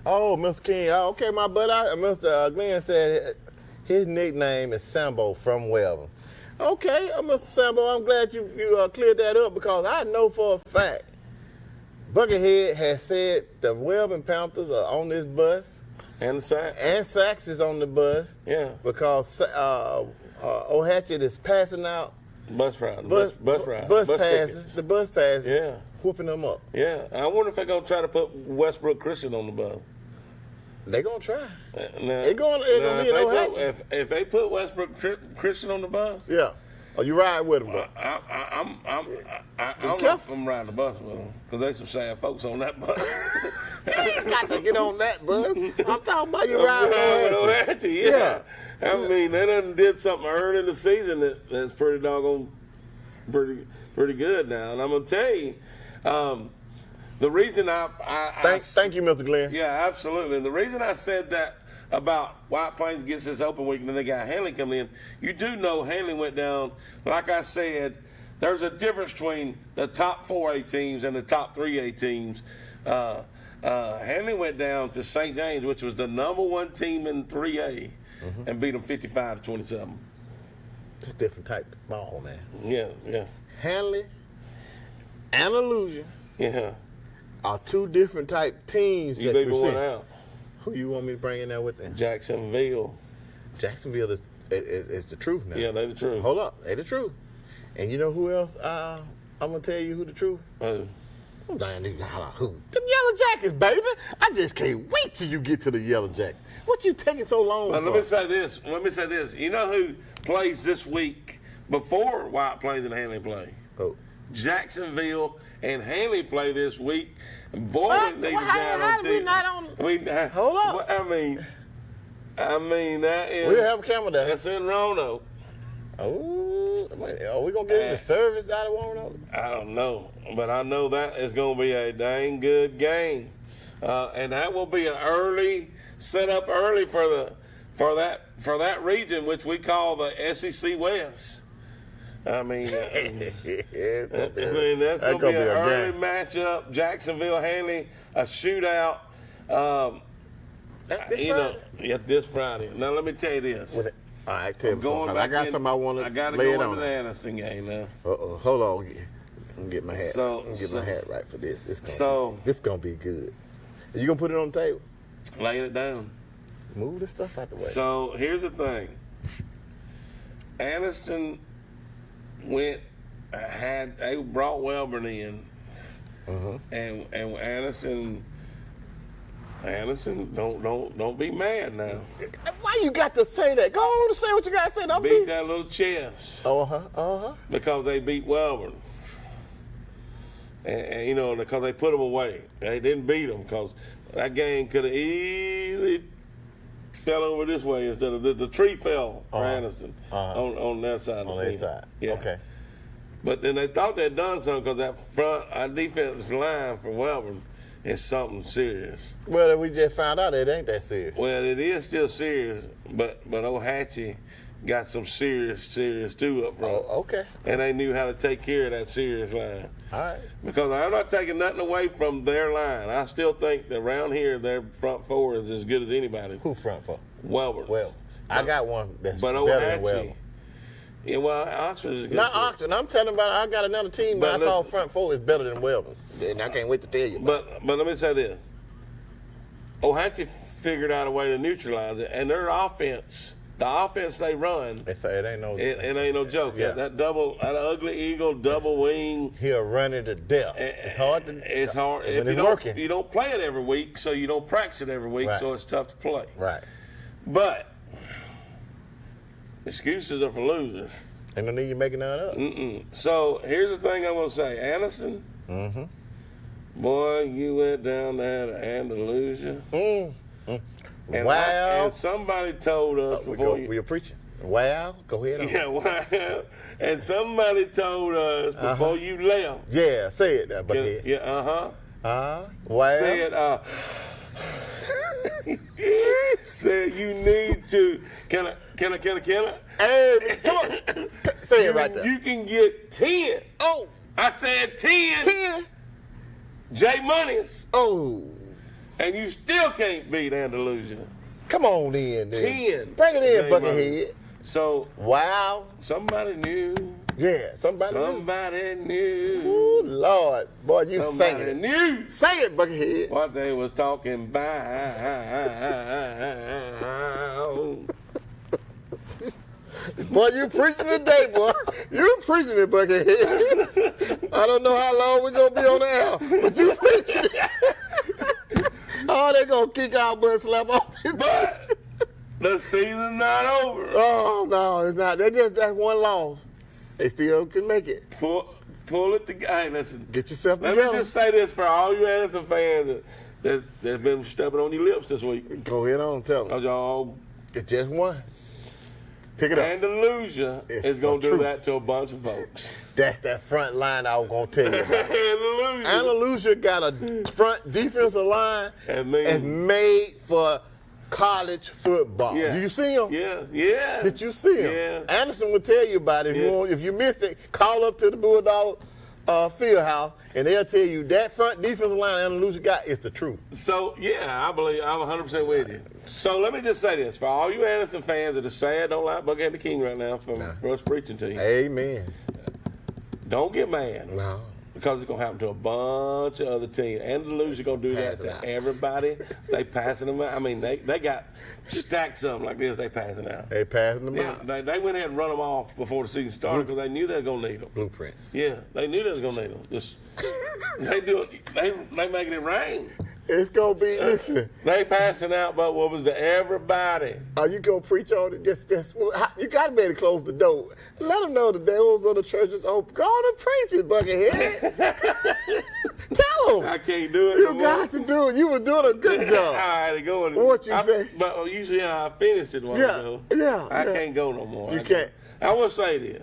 Oh, Mr. King. Okay, my buddy, Mr. Glenn said his nickname is Sambo from Welborn. Okay, Mr. Sambo, I'm glad you cleared that up because I know for a fact Buckethead has said the Welborn Panthers are on this bus. And Sachs. And Sachs is on the bus. Yeah. Because O'Hatchett is passing out. Bus passes. The bus passes. Yeah. Whooping them up. Yeah. I wonder if they're going to try to put Westbrook Christian on the bus. They're going to try. It's going to be an O'Hatchett. If they put Westbrook Christian on the bus. Yeah. Oh, you ride with them, bro? I'm riding the bus with them because there's some sad folks on that bus. You got to get on that, bud. I'm talking about you riding with O'Hatchett. Yeah. I mean, they done did something early in the season that's pretty doggone, pretty good now. And I'm gonna tell you, The reason Thank you, Mr. Glenn. Yeah, absolutely. And the reason I said that about White Plains gets this open week and then they got Handley coming in, you do know Handley went down. Like I said, there's a difference between the top 4A teams and the top 3A teams. Handley went down to St. James, which was the #1 team in 3A, and beat them 55-27. It's a different type of ball, man. Yeah. Handley and Illusion Yeah. are two different type teams. You leave one out. Who you want me to bring in there with them? Jacksonville. Jacksonville is the truth now. Yeah, they the truth. Hold up, they the truth. And you know who else? I'm gonna tell you who the truth. I'm dying to holler who. Them Yellow Jackets, baby. I just can't wait till you get to the Yellow Jackets. What you taking so long for? Let me say this. You know who plays this week before White Plains and Handley play? Oh. Jacksonville and Handley play this week. Boy, What? we need to How did we not on? Hold up. Well, I mean that is. We'll have a camera there. That's in Roanoke. Oh, are we gonna get any service out of Roanoke? I don't know, but I know that is going to be a dang good game, and that will be an early set up early for that region, which we call the SEC West. I mean, that's going to be an early matchup. Jacksonville, Handley, a shootout. This Friday. Now let me tell you this. All right, tell me something. I got something I want to lay it on. I got to go into the Anderson game now. Hold on. I'm get my hat. So, my hat right for this. This gonna be good. Are you gonna put it on the table? Laying it down. Move this stuff out the way. So here's the thing. Anderson they brought Welborn in, and Anderson, don't be mad now. Why you got to say that? Go on and say what you got to say. Don't beat that little chest. Because they beat Welborn. And because they put them away. They didn't beat them because that game could have easily fell over this way instead of the tree fell for Anderson on their side. On their side. Yeah. Okay. But then they thought they'd done something because our defensive line for Welborn is something serious. Well, we just found out it ain't that serious. Well, it is still serious, but old Hatchie got some serious too up front. Oh, okay. And they knew how to take care of that serious line. All right. Because I'm not taking nothing away from their line. I still think that around here their front four is as good as anybody. Who front four? Welborn. Well, I got one that's but better than Welborn. Yeah, well, Oxford is good. Not Oxford. I'm telling about I got another team that I saw front four is better than Welborn's. And I can't wait to tell you. But let me say this. Hatchie figured out a way to neutralize it, and their offense, the offense they run, they say it ain't no joke. Yeah. That ugly eagle double wing. He'll run it to death. It's hard to. It's hard. If you don't play it every week, so you don't practice it every week, so it's tough to play. Right. But excuses are for losers. Ain't no need you making that up. So here's the thing I'm gonna say, Anderson. Boy, you went down there to Andalusia. And somebody told us before we were preaching. Wow, go ahead. Yeah, wow. And somebody told us before you left. Yeah, say it there, Buckhead. Yeah, wow. Say it, said you need to. Can I? Hey, come on. Say it right there. You can get 10. Oh. I said 10. J Money's. Oh. And you still can't beat Andalusia. Come on in, then. 10. Bring it in, Buckethead. So. Wow. Somebody knew. Yeah, somebody knew. Ooh, Lord. Boy, you sang it. Knew. Say it, Buckethead. What they was talking about. Boy, you preaching today, boy. You preaching it, Buckethead. I don't know how long we're going to be on the air, but you preaching it. Oh, they going to kick our butt slap off this. But the season's not over. Oh, no, it's not. That's one loss. They still can make it. Pull it together. Hey, listen. Get yourself together. Let me just say this for all you Anderson fans that's been stepping on your lips this week. Go ahead on, tell them. Y'all. It's just one. Pick it up. Andalusia It's is going the to do truth. that to a bunch of folks. That's that front line I was going to tell you about. Andalusia. Andalusia got a front defensive line And that's made for college football. Yeah. Do you see him? Yeah. Did you see him? Yeah. Anderson will tell you about it. If you missed it, call up to the Bulldog field house, and they'll tell you that front defensive line Andalusia got is the truth. So, yeah, I believe I'm 100% with you. So let me just say this. For all you Anderson fans that are sad, don't like Buckhead the King right now for us preaching to you, Amen. don't get mad. No. Because it's going to happen to a bunch of other teams. Andalusia going to do Pass that it to out. everybody. They passing them out. I mean, they got stacks of them like this. They passing out. They passing them Yeah, out. they went ahead and run them off before the season started because they knew they were going to need them. Blueprints. Yeah, they knew they was going to need them. Just they do it. They making it rain. It's going to be, listen, They passing out, but what was to everybody? are you going to preach on it? You got to be able to close the door. Let them know the doors of the church is open. Go on and preach it, Buckethead. Tell them. I can't do it. You no more. got to do it. You were doing a good All job. right, go on. What you say? But usually I finish it. Yeah, yeah, I yeah. can't go no more. You I can't. I will say this.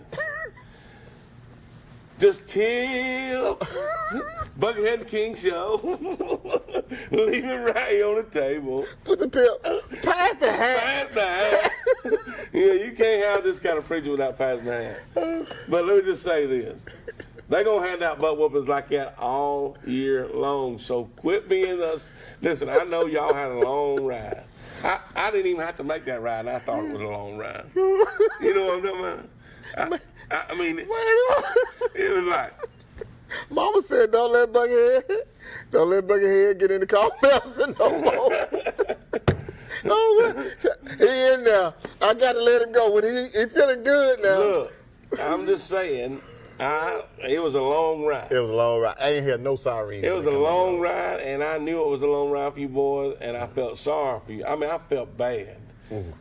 Just till Buckethead and King show. Leave it right here on the table. Put the tip. Pass the hat. Pass the hat. Yeah, you can't have this kind of preaching without passing the hat. But let me just say this. They're going to hand out butt whoopings like that all year long. So quit being us. Listen, I know y'all had a long ride. I didn't even have to make that ride, and I thought it was a long ride. You know what I'm talking about? I mean, it was like, Mama said, don't let Buckethead get in the car no more. No, he in there. I got to let him go. When he feeling good now. look, I'm just saying, it was a long ride. It was a long ride. I ain't hear no sirens. It was a long ride, and I knew it was a long ride for you boys, and I felt sorry for you. I mean, I felt bad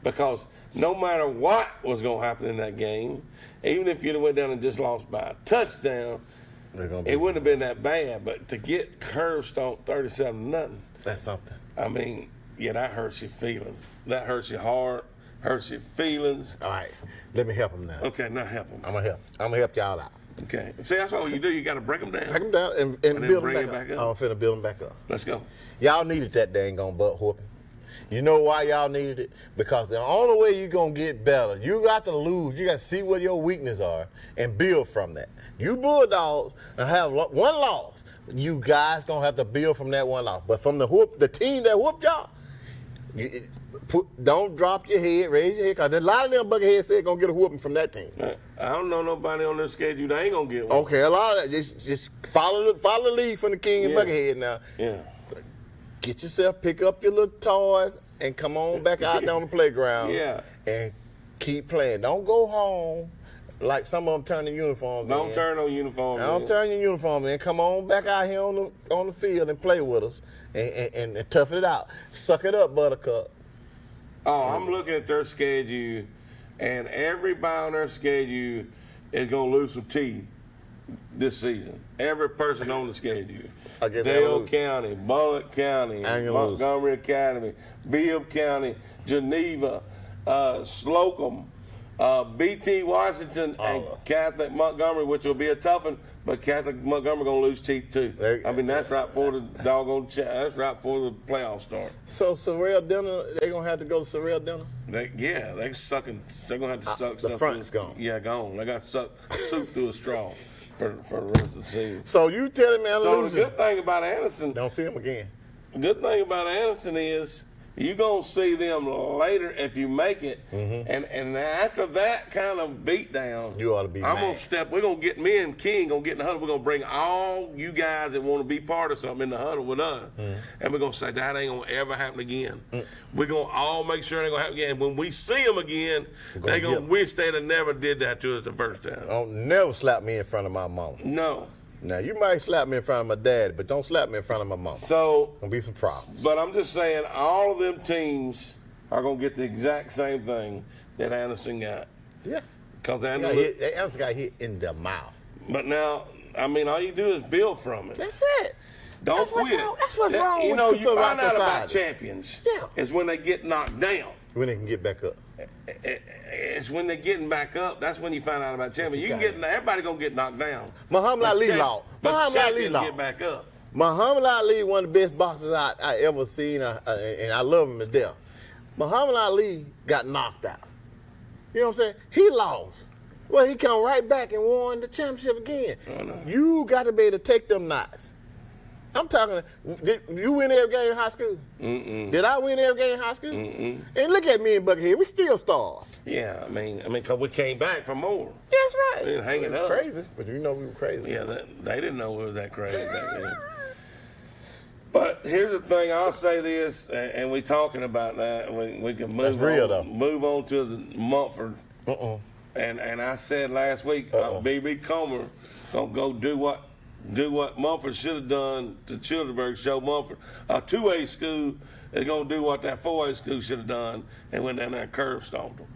because no matter what was going to happen in that game, even if you'd have went down and just lost by a touchdown, it wouldn't have been that bad. But to get curve stomped 37-0, That's something. I mean, yeah, that hurts your feelings. That hurts your heart, hurts your feelings. All right, let me help him now. Okay, now help them. I'm gonna help y'all out. Okay, see, that's all you do. You got to break them down. Break him down and then build bring him it back back up. up. I'm finna build him back up. Let's go. Y'all needed that dang on butt whooping. You know why y'all needed it? Because the only way you're going to get better, you got to lose. You got to see what your weaknesses are and build from that. You Bulldogs have one loss. You guys going to have to build from that one loss. But from the team that whooped y'all, don't drop your head, raise your head, because a lot of them bucketheads said going to get a whooping from that team. I don't know nobody on their schedule that ain't going to get one. Okay, a lot of that. Just follow the lead from the King and Yeah. Buckethead now. Yeah. Get yourself, pick up your little toys, and come on back out there on the playground. Yeah. And keep playing. Don't go home like some of them turn the uniforms Don't in. turn no uniform. Don't turn your uniform in. Come on back out here on the field and play with us and tough it out. Suck it up, Buttercup. Oh, I'm looking at their schedule, and everybody on their schedule is going to lose some teeth this season. Every person on the schedule. I guess they'll Dale lose. County, Bullitt County, Ain't gonna lose. Montgomery Academy, Bibb County, Geneva, Slocum, BT Washington, and Catholic Montgomery, which will be a tough one, but Catholic Montgomery going to lose teeth too. I mean, that's right for the doggone, that's right for the playoff start. So Sorrel Dinner, they're going to have to go to Sorrel Dinner? They're going to have to suck the stuff. front's through. gone. Yeah, gone. They got to suck soup through a straw for the rest of the season. So you telling me So the Andalusia good thing about Anderson, don't see him again? the good thing about Anderson is you're going to see them later if you make it. And after that kind of beatdown, You ought to be I'm mad. going to step, we're going to get, me and King going to get in the huddle. We're going to bring all you guys that want to be part of something in the huddle with us. And we're going to say, that ain't going to ever happen again. We're going to all make sure it ain't going to happen again. And when we see them again, they're going to wish they'd have never did that to us the first time. Don't never slap me in front of my mama. No. Now, you might slap me in front of my dad, but don't slap me in front of my mama. So, Gonna be some problems. but I'm just saying, all of them teams are going to get the exact same thing that Anderson got. Yeah. Because Anderson got hit in the mouth. But now, I mean, all you do is build from it. That's it. Don't That's what's quit. wrong- that's what's wrong You with know, the you find out about society. champions Yeah. is when they get knocked down. When they can get back up. And it's when they're getting back up. That's when you find out about champion. You can get everybody gonna get knocked down. Muhammad Ali lost. But Muhammad Ali champions lost. get back up. Muhammad Ali, one of the best boxers I ever seen, and I love him to death. Muhammad Ali got knocked out. You know what I'm saying? He lost. Well, he come right back and won the championship again. I know. You got to be able to take them knots. I'm talking, did you win every game in high school? Mm-mm. Did I win every game in high school? Mm-mm. And look at me and Buckethead, we still stars. Yeah, I mean, because we came back for more. That's right. We didn't hang it up. Crazy, but you know we were crazy. Yeah, they didn't know it was that crazy back then. But here's the thing, I'll say this, and we talking about that, and we can move real, on, though. move on to the Mumford. And I said last week, B.B. Comer gonna go do what Mumford should have done to Childersburg, show Mumford a 2A school is gonna do what that 4A school should have done, and went down there and curb stomped them.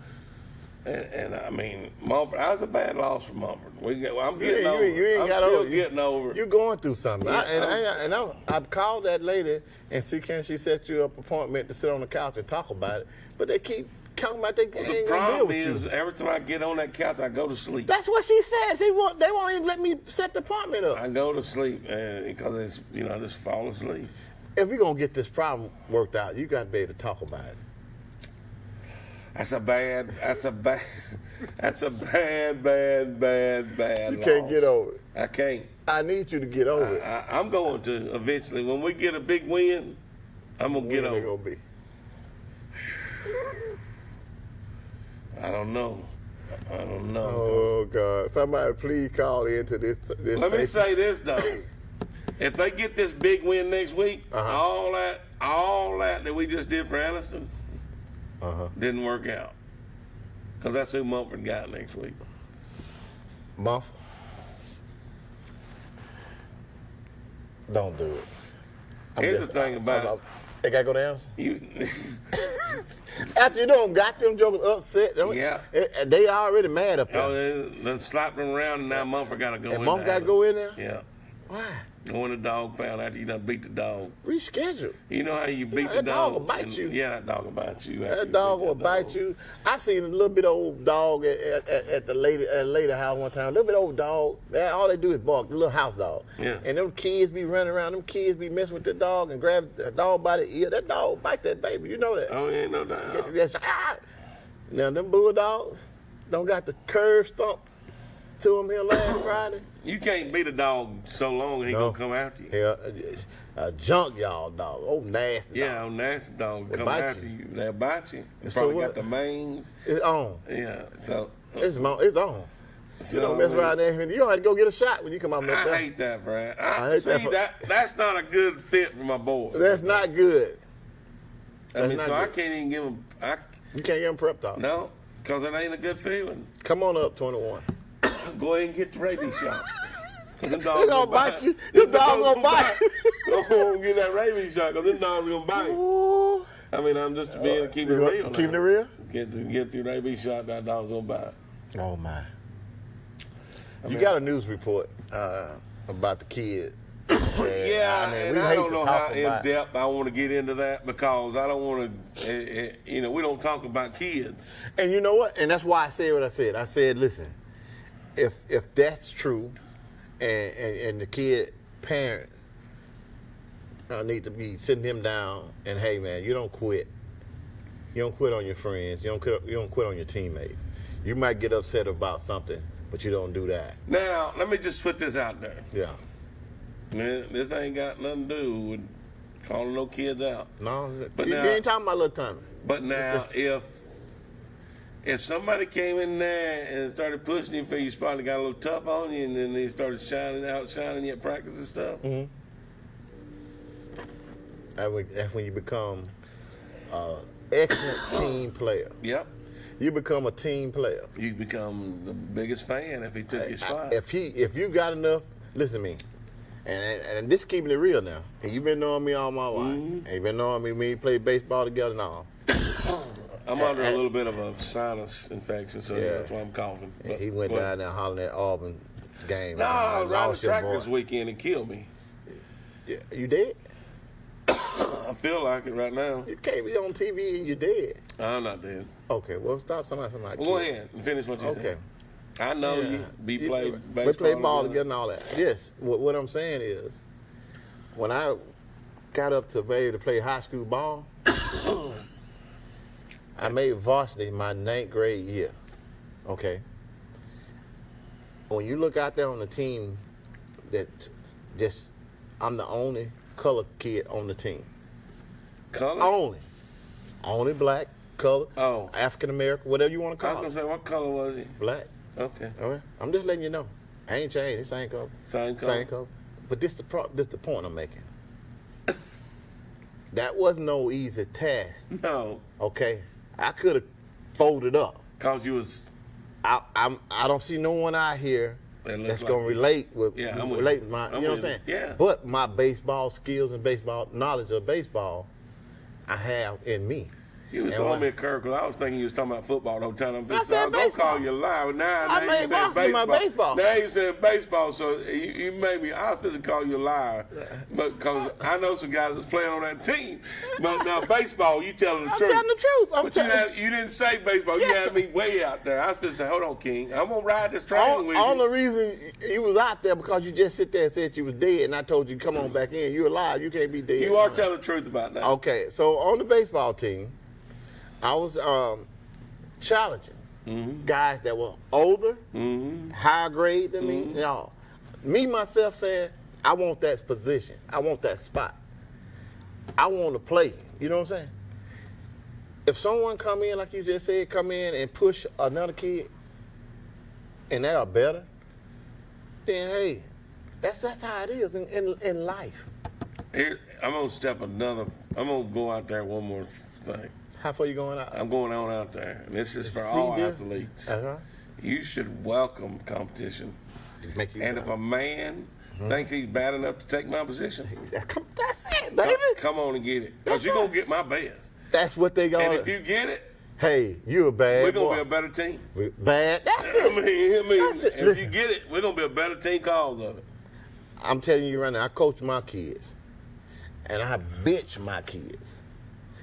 And I mean, Mumford, that was a bad loss for Mumford. I'm getting over it. I'm still getting over it. You're going through something. Yeah, I called that lady and see can she set you up an appointment to sit on the couch and talk about it. But they keep talking about they ain't The gonna deal problem with is, you. every time I get on that couch, I go to sleep. That's what she said. They won't even let me set the appointment up. I go to sleep because it's, I just fall asleep. If we're gonna get this problem worked out, you got to be able to talk about it. That's a bad You can't get over it. I can't. I need you to get over it. I'm going to eventually. When we get a big win, I'm going to get When over they it. gonna be? I don't know. Oh God! Somebody please call into this. Let me say this though: if they get this big win next week, all that we just did for Anniston didn't work out, because that's who Mumford got next week. Mumford, don't do it. Here's the thing about it. They gotta go down. You, After you done got them jokers upset, Yeah. they already mad up there. then slapped them around, and now Mumford got to go in. And Mumford got to go in there? Yeah. Why? Go in the dog pound after you done beat the dog. Reschedule. You know how you beat Yeah, the that dog? dog will bite you. Yeah, that dog will bite you. after That you dog beat will that bite dog. you. I've seen a little bit of old dog at the lady house one time. A little bit of old dog. All they do is bark. The little house dog. Yeah. And them kids be running around. Them kids be messing with the dog and grab the dog by the ear. That dog bite that baby. You know that. Oh, ain't no doubt. Now them bulldogs don't got the curve stomp to him here last Friday. You can't beat a dog so long he gonna come after you. Yeah, a junkyard dog. Oh, nasty Yeah, dog. a nasty dog They come bite after you. you. They'll bite you. They So probably what? got the mange. It's on. Yeah, so. It's on. You don't mess around there. You don't have to go get a shot when you come out there. I hate that, Brad. I hate that That's not a good fit for my boy. That's not good. I mean, not so I good. can't even give him. You can't give him prep talk. No, because it ain't a good feeling. Come on up, 21. Go ahead and get the rabies shot. Them They dogs gonna bite you. The dog gonna bite. Go on and get that rabies shot, because them dogs gonna bite. Ooh. I mean, I'm just being keeping it You real. keeping now. it real? Get the rabies shot, that dog's gonna bite. Oh my. You got a news report about the kid. Yeah, and we I hate don't to know how talk in about it. depth I want to get into that, because I don't want to. We don't talk about kids. And you know what? And that's why I said what I said. I said, listen, if that's true, and the kid parent need to be sitting him down and, hey man, you don't quit. You don't quit on your friends. You don't quit on your teammates. You might get upset about something, but you don't do that. Now, let me just put this out there. Yeah. Man, this ain't got nothing to do with calling no kids out. No, But you now- ain't talking about little Tommy. But now, if somebody came in there and started pushing you for you probably got a little tough on you, and then they started shining you at practice and stuff, That's when you become an excellent team player. yep, You become a team player. you become the biggest fan if he took your spot. If you got enough, listen to me, and this keeping it real now. And you've been knowing me all my life. And you've been knowing me when we played baseball together and all. I'm under a little bit of a sinus infection, so Yeah. that's why I'm coughing. And he went down there hollering at Auburn game. No, I was riding the lost your track voice. this weekend and killed me. Yeah. You did? I feel like it right now. You can't be on TV and you're dead. I'm not dead. Okay, well, stop somebody. Well, go ahead and finish what you Okay. said. I know you play baseball. We play ball together and all that. Yes. What I'm saying is, when I got up to be able to play high school ball, I made varsity my 9th grade year. Okay. When you look out there on the team, I'm the only colored kid on the team. Color? Only black, color, Oh. African American, whatever you want to I call was it. going to say, what color was he? Black. Okay. All right. I'm just letting you know. I ain't changed. It's same color. Same color. Same color. But this the point I'm making. That wasn't no easy task. No. Okay. I could have folded up. Because you was... I don't see no one out here That looks that's like gonna you. relate with Yeah, I'm with relate you. my I'm you know what with I'm saying? you. Yeah. But my baseball skills and baseball knowledge of baseball I have in me. You was And throwing when- me a curve because I was thinking you was talking about football the whole time. I'm I just said saying, don't baseball. call you a liar. Now I you made saying boxing my baseball. Now you saying baseball, so you made me, I was supposed to call you a liar. But because I know some guys that's playing on that team. But now baseball, you telling the I'm truth. telling the truth. But you didn't say baseball. You Yes, had me way out there. I was supposed to say, hold on, King. I'm going to ride this train with all you. the reason you was out there because you just sit there and said you was dead, and I told you come on back in. You're alive. You can't be dead. You are telling the truth about that. Okay, so on the baseball team, I was challenging guys that were older, higher grade than me. Y'all, me myself saying, I want that position. I want that spot. I want to play. You know what I'm saying? If someone come in, like you just said, come in and push another kid, and they are better, then hey, that's how it is in life. Here, I'm going to go out there one more thing. How far you going out? I'm going on out there, and this is for all deal? athletes. Uh-huh. You should welcome competition. Make you And if a man thinks he's bad enough to take my position, that's it, baby. come on and get it. Because you're going to get my best. That's what they got. And if you get it, Hey, you a bad we're boy. going to be a better team. Bad. That's I it. mean, That's it. if Listen. you get it, we're going to be a better team cause of it. I'm telling you right now, I coach my kids, and I bench my kids.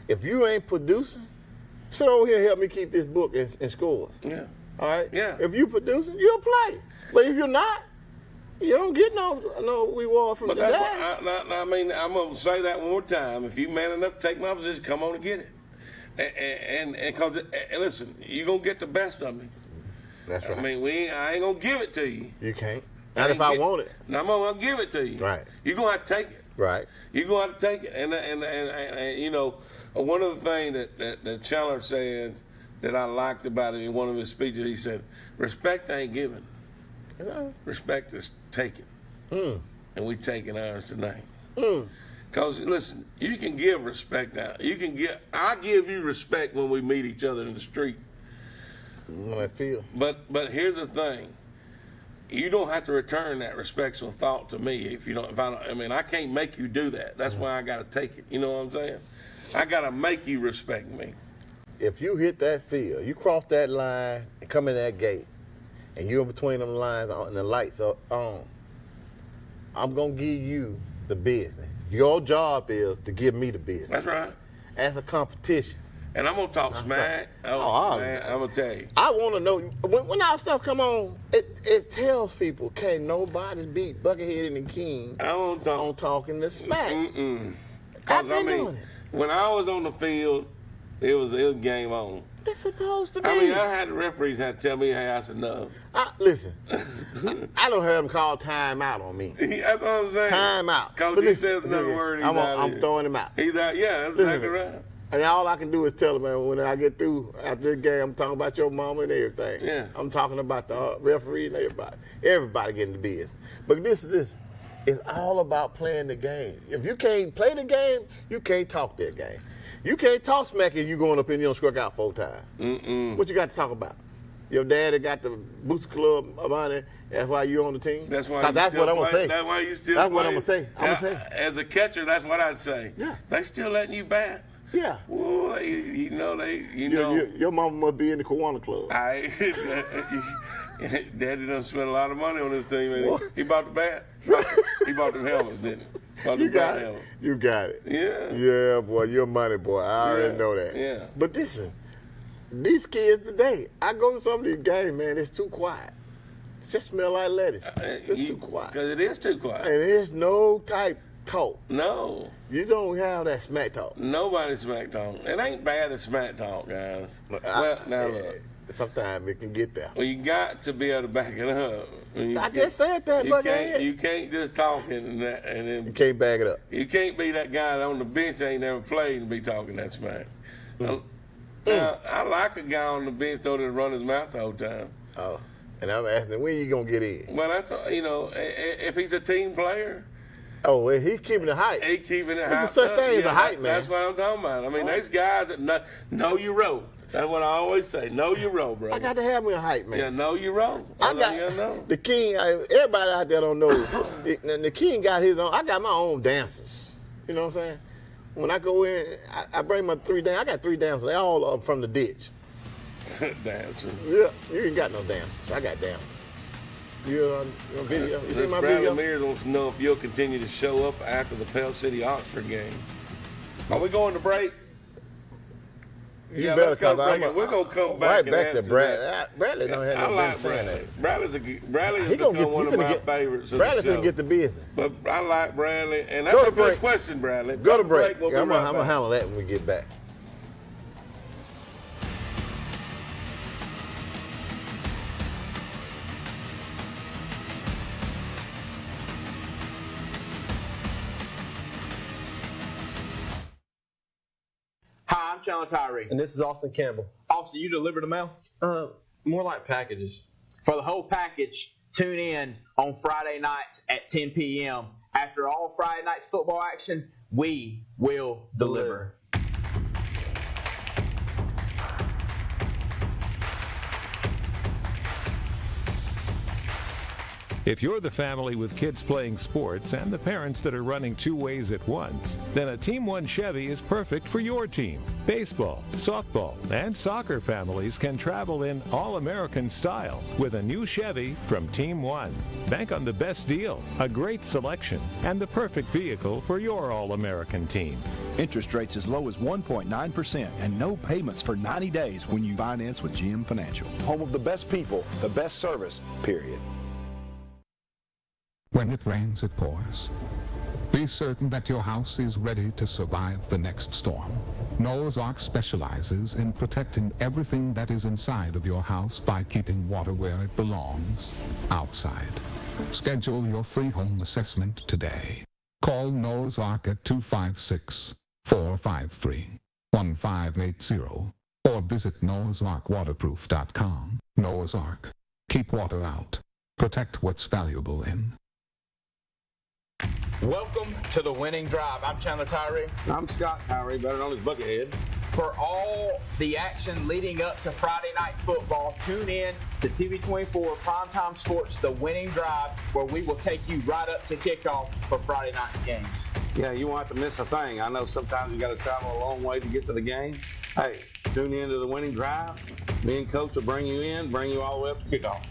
If you ain't producing, sit over here and help me keep this book in scores. Yeah. All right? Yeah. If you producing, you'll play. But if you're not, you don't get no reward from But the that's dad. what I mean, I'm going to say that one more time. If you man enough to take my position, come on and get it. And because listen, you're going to get the best of me. That's right. I mean, I ain't going to give it to you. You can't. Not if I want it. No, I'm going to give it to you. Right. You're going to have to take it. Right. You're going to have to take it. And you know, one of the things that Chandler said that I liked about it in one of his speeches, he said, respect ain't given. Respect is taken. And we taking ours tonight. Because, listen, you can give respect now. I give you respect when we meet each other in the street. What I feel. But here's the thing. You don't have to return that respectful thought to me if I can't make you do that. That's why I got to take it. You know what I'm saying? I got to make you respect me. If you hit that field, you cross that line and come in that gate, and you're between them lines and the lights are on, I'm going to give you the business. Your job is to give me the business. That's right. As a competition. And I'm going to talk smack. Man, I'm going to tell you. I want to know, when our stuff come on, it tells people, can't nobody beat Buckethead and the King on talking the smack. I've been doing it. When I was on the field, it was game on. It's supposed to be. I mean, I had the referees had to tell me, hey, I said no. Listen, I don't have him call time out on me. That's what I'm saying. Time out. Coach, But he listen, says another word, I'm throwing him out. He's out, yeah, that's Listen, exactly right. And all I can do is tell him, man, when I get through after the game, I'm talking about your mama and everything. Yeah. I'm talking about the referee and everybody. Everybody getting the business. But this it's all about playing the game. If you can't play the game, you can't talk that game. You can't talk smack if you going up and you don't struck out 4 times. What you got to talk about? Your daddy got the Booster Club money. That's why you on the team. That's why. That's what I'm gonna say. That's why you still. That's what I'm gonna say. I'm gonna say. As a catcher, that's what I'd say. Yeah. They still letting you bat. Yeah. Well, you know. Your mama must be in the Kiwanis Club. Daddy done spent a lot of money on this team. And he bought the bat. He bought the helmets, didn't he? You got it. You got it. Yeah. Yeah, boy, you're a money boy. I already know that. Yeah. But listen, these kids today, I go to some of these games, man, it's too quiet. It just smell like lettuce. It's too quiet. Because it is too quiet. And there's no type talk. No. You don't have that smack talk. Nobody smack talk. It ain't bad at smack talk, guys. Well, now look. Sometimes it can get there. Well, you got to be able to back it up. I just said that, Buckethead. You can't just talk and then You can't back it up. you can't be that guy that on the bench that ain't never played and be talking that smack. Now, I like a guy on the bench though that run his mouth the whole time. Oh, and I'm asking, when you gonna get in? Well, that's if he's a team player, Oh, well, he's keeping it hype. he keeping it There's high. a such thing as a hype man. That's what I'm talking about. I mean, there's guys that know your role. That's what I always say. Know your role, bro. I got to have me a hype man. Yeah, know your role. I got the King. Everybody out there don't know. The King got his own. I got my own dancers. You know what I'm saying? When I go in, I bring my 3 dancers. I got 3 dancers. They all from the ditch. Dancers. Yeah, you ain't got no dancers. I got dancers. You on video? You see my Bradley video? Mears wants to know if you'll continue to show up after the Pell City Oxford game. Are we going to break? You Yeah, better, let's go 'cause break it. We're gonna come back right and back to answer Brad. that. Bradley don't have I no like business saying Bradley. that. Bradley has He gonna become get one you of finna my get favorites of Bradley the show. finna get the business. But I like Bradley, and that's Go a to good break. question, Bradley. Go to break. We'll be I'm right gonna back. handle that when we get back. Hi, I'm Chandler Tyree. And this is Austin Campbell. Austin, you deliver the mail? More like packages. For the whole package, tune in on Friday nights at 10 p.m. After all Friday night's football action, we will deliver. If you're the family with kids playing sports and the parents that are running 2 ways at once, then a Team 1 Chevy is perfect for your team. Baseball, softball, and soccer families can travel in all-American style with a new Chevy from Team 1. Bank on the best deal, a great selection, and the perfect vehicle for your all-American team. Interest rates as low as 1.9% and no payments for 90 days when you finance with GM Financial. Home of the best people, the best service, period. When it rains, it pours. Be certain that your house is ready to survive the next storm. Noah's Ark specializes in protecting everything that is inside of your house by keeping water where it belongs, outside. Schedule your free home assessment today. Call Noah's Ark at 256-453-1580 or visit noahsarkwaterproof.com. Noah's Ark. Keep water out. Protect what's valuable in. Welcome to the Winning Drive. I'm Chandler Tyree. I'm Scott Tyree, better known as Buckethead. For all the action leading up to Friday night football, tune in to TV24 Primetime Sports, The Winning Drive, where we will take you right up to kickoff for Friday night's games. Yeah, you won't have to miss a thing. I know sometimes you got to travel a long way to get to the game. Hey, tune in to the Winning Drive. Me and Coach will bring you in, bring you all the way up to kickoff.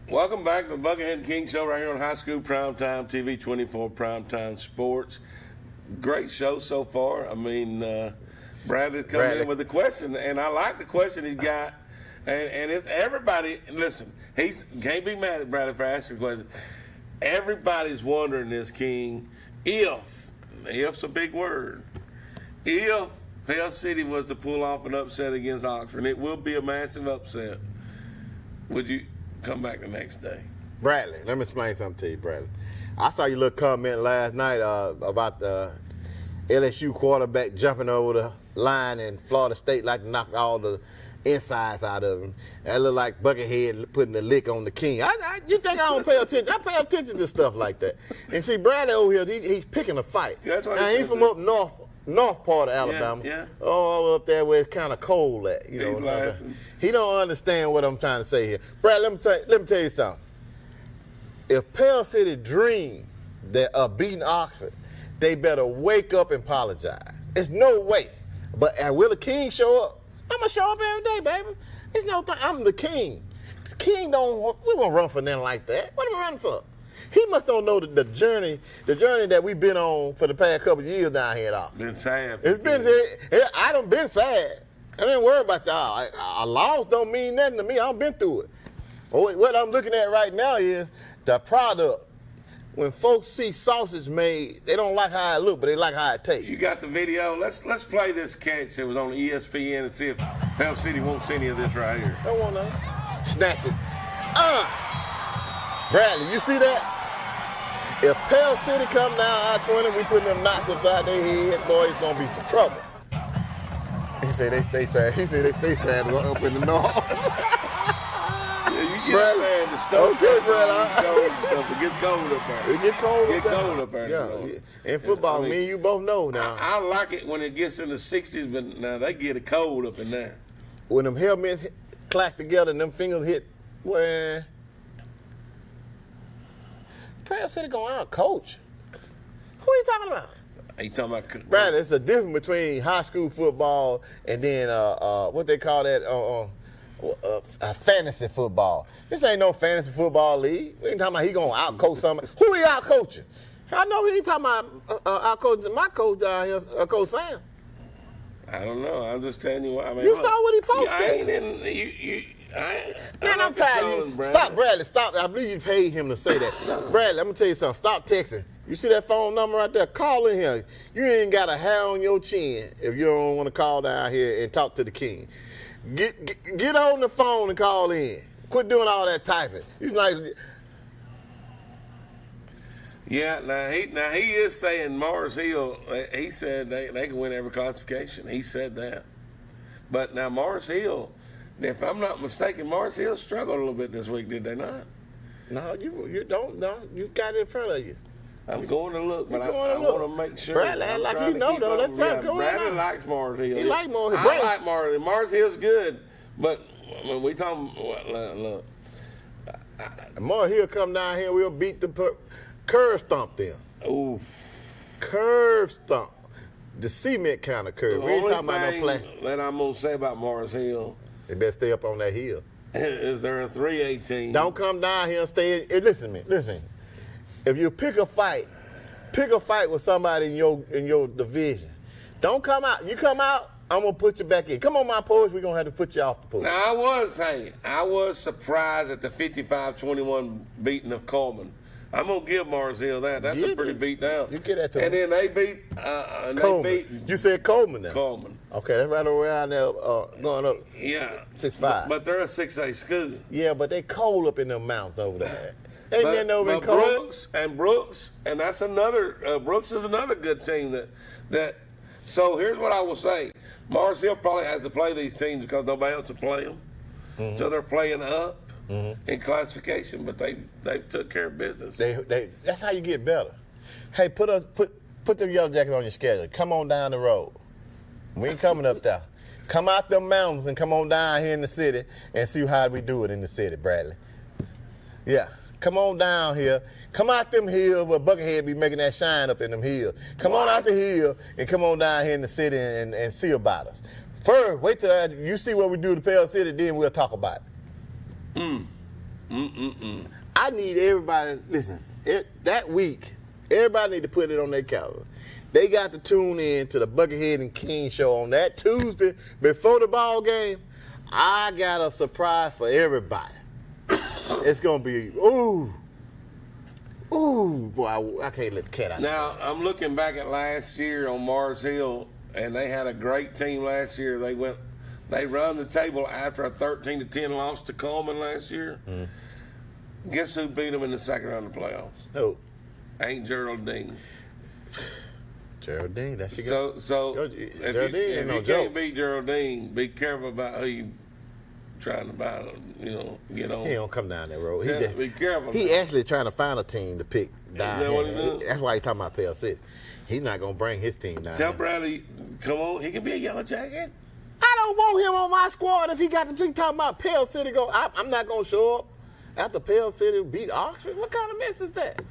Welcome back to the Buckethead and King Show right here on High School Primetime TV 24 Primetime Sports. Great show so far. I mean, Bradley's coming in with the question, and I like the question he's got. And it's everybody, listen, he's can't be mad at Bradley for asking the question. Everybody's wondering this, King, if's a big word, if Pell City was to pull off an upset against Oxford, and it will be a massive upset, would you come back the next day? Bradley, let me explain something to you, Bradley. I saw your little comment last night about the LSU quarterback jumping over the line in Florida State like to knock all the insides out of him. That looked like Buckethead putting the lick on the King. You think I don't pay attention? I pay attention to stuff like that. And see, Bradley over here, he's picking a fight. Yeah, that's what now, he's from up north part of Alabama. Yeah. All up there where it's kind of cold at. You know what I'm saying? He don't understand what I'm trying to say here. Brad, let me tell you something. If Pell City dream of beating Oxford, they better wake up and apologize. There's no way. But will the King show up? I'm going to show up every day, baby. It's no thing. I'm the King. King we won't run for nothing like that. What am I running for? He must don't know the journey that we've been on for the past couple of years down here at all. Been sad. I done been sad. I didn't worry about y'all. A loss don't mean nothing to me. I done been through it. What I'm looking at right now is the product. When folks see sausage made, they don't like how it look, but they like how it tastes. You got the video. Let's play this catch that was on ESPN and see if Pell City won't see any of this right here. Don't want to snatch it. Bradley, you see that? If Pell City come down I-20, we putting them knots upside their head, boy, it's gonna be some trouble. He said they stay sad. He said they stay sad up in the north. You get man the stove. Okay, Brad. It gets cold up there. It gets cold Get cold up there. Yeah. In football, me and you both know now. I like it when it gets in the 60s, but now they get it cold up in there. When them helmets clack together and them fingers hit, well, Pell City going out coach. Who are you talking about? He talking about Brad, it's a difference between high school football and then what they call that fantasy football. This ain't no fantasy football league. We ain't talking about he gonna out-coach somebody. Who he out-coaching? I know he ain't talking about out-coaching my coach down here, Coach Sam. I don't know. I'm just telling you what I mean. You saw what he posted. I ain't in, Man, I'm tired of you. Stop, Bradley. Stop. I believe you paid him to say that. Bradley, I'm going to tell you something. Stop texting. You see that phone number right there? Call in here. You ain't got a hair on your chin if you don't want to call down here and talk to the king. Get on the phone and call in. Quit doing all that typing. You like... Yeah, now he is saying Mars Hill, he said they can win every classification. He said that. But now Mars Hill, if I'm not mistaken, Mars Hill struggled a little bit this week, did they not? No, you don't. No, you got it in front of you. I'm going to look, but I want to make sure. Bradley, like you know, though. Let's go Bradley likes Mars Hill. He like Mars Hill. I like Mars Hill. Mars Hill's good, but when we talking, look. Mars Hill come down here, we'll beat the curve stomp them. Ooh. Curve stomp. The cement kind of curve. We ain't talking about no plastic. That I'm going to say about Mars Hill. They better stay up on that hill. Is there a 318? Don't come down here and stay. Listen to me. Listen. If you pick a fight with somebody in your division. Don't come out. You come out, I'm going to put you back in. Come on my porch, we're going to have to put you off the porch. Now, I was surprised at the 55-21 beating of Coleman. I'm going to give Mars Hill that. That's a pretty beat down. You get that to And them. then they beat Coleman. You said Coleman now. Coleman. Okay, that's right around there going up. Yeah. 6'5". But they're a 6A school. Yeah, but they cold up in them mountains over there. Ain't But over in Coleman. Brooks, and that's another, Brooks is another good team that so here's what I will say. Mars Hill probably has to play these teams because nobody else will play them. Mm-hmm. So they're playing up. Mm-hmm. In classification, but they've took care of business. That's how you get better. Hey, put them yellow jackets on your schedule. Come on down the road. We ain't coming up there. Come out them mountains and come on down here in the city and see how we do it in the city, Bradley. Yeah, come on down here. Come out them hills where Buckethead be making that shine up in them hills. Come on out the hill and come on down here in the city and see about us. First, wait till you see what we do to Pell City, then we'll talk about it. I need everybody, listen, that week, everybody need to put it on their calendar. They got to tune in to the Buckethead and King show on that Tuesday before the ball game. I got a surprise for everybody. It's going to be, ooh, boy, I can't let the cat out. Now, I'm looking back at last year on Mars Hill, and they had a great team last year. They run the table after a 13-10 loss to Coleman last year. Mm. Guess who beat them in the second round of the playoffs? Who? Ain't Geraldine. Geraldine, that's your So if you can't beat Geraldine, be careful about who you trying to buy. Get on. He don't come down that road. Be careful. He actually trying to find a team to pick down here. That's why he talking about Pell City. He's not gonna bring his team down. Tell Bradley, come on. He can be a yellow jacket. I don't want him on my squad if he got to be talking about Pell City. I'm not going to show up after Pell City beat Oxford. What kind of mess is that?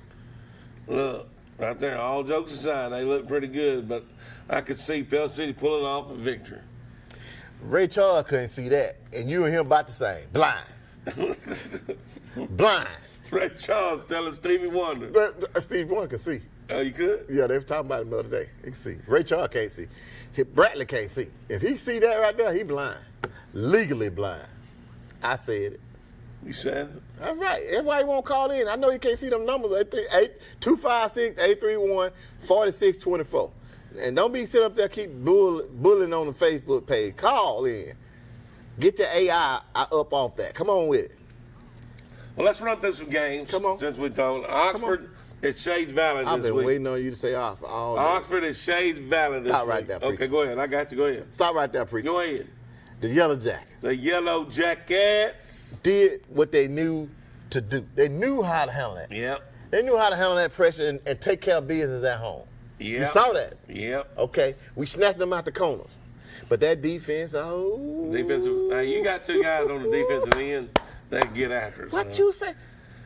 Look, right there, all jokes aside, they look pretty good, but I could see Pell City pulling off a victory. Ray Charles couldn't see that, and you and him about the same. Blind. Blind. Ray Charles telling Stevie Wonder. Steve Wonder can see. Oh, you could? Yeah, they were talking about it the other day. He can see. Ray Charles can't see. Bradley can't see. If he see that right there, he blind. Legally blind. I said it. You said it? All right. That's why he won't call in. I know he can't see them numbers. 256-831-4624. And don't be sitting up there keep bullying on the Facebook page. Call in. Get your AI up off that. Come on with it. Well, let's run through some games. Come on. Since we're talking. Oxford is Shades Valley I've this been week. waiting on you to say Oxford all day. Oxford is Shades Valley this Stop week. right there, Okay, preacher. go ahead. I got you. Go ahead. Stop right there, preacher. Go ahead. The Yellow Jackets The Yellow Jackets. did what they knew to do. They knew how to handle that. Yep. They knew how to handle that pressure and take care of business at home. Yep. You saw that. Yep. Okay. We snatched them out the corners. But that defense, Defensive. Now, you got two guys on the defensive end that get after us. What you say?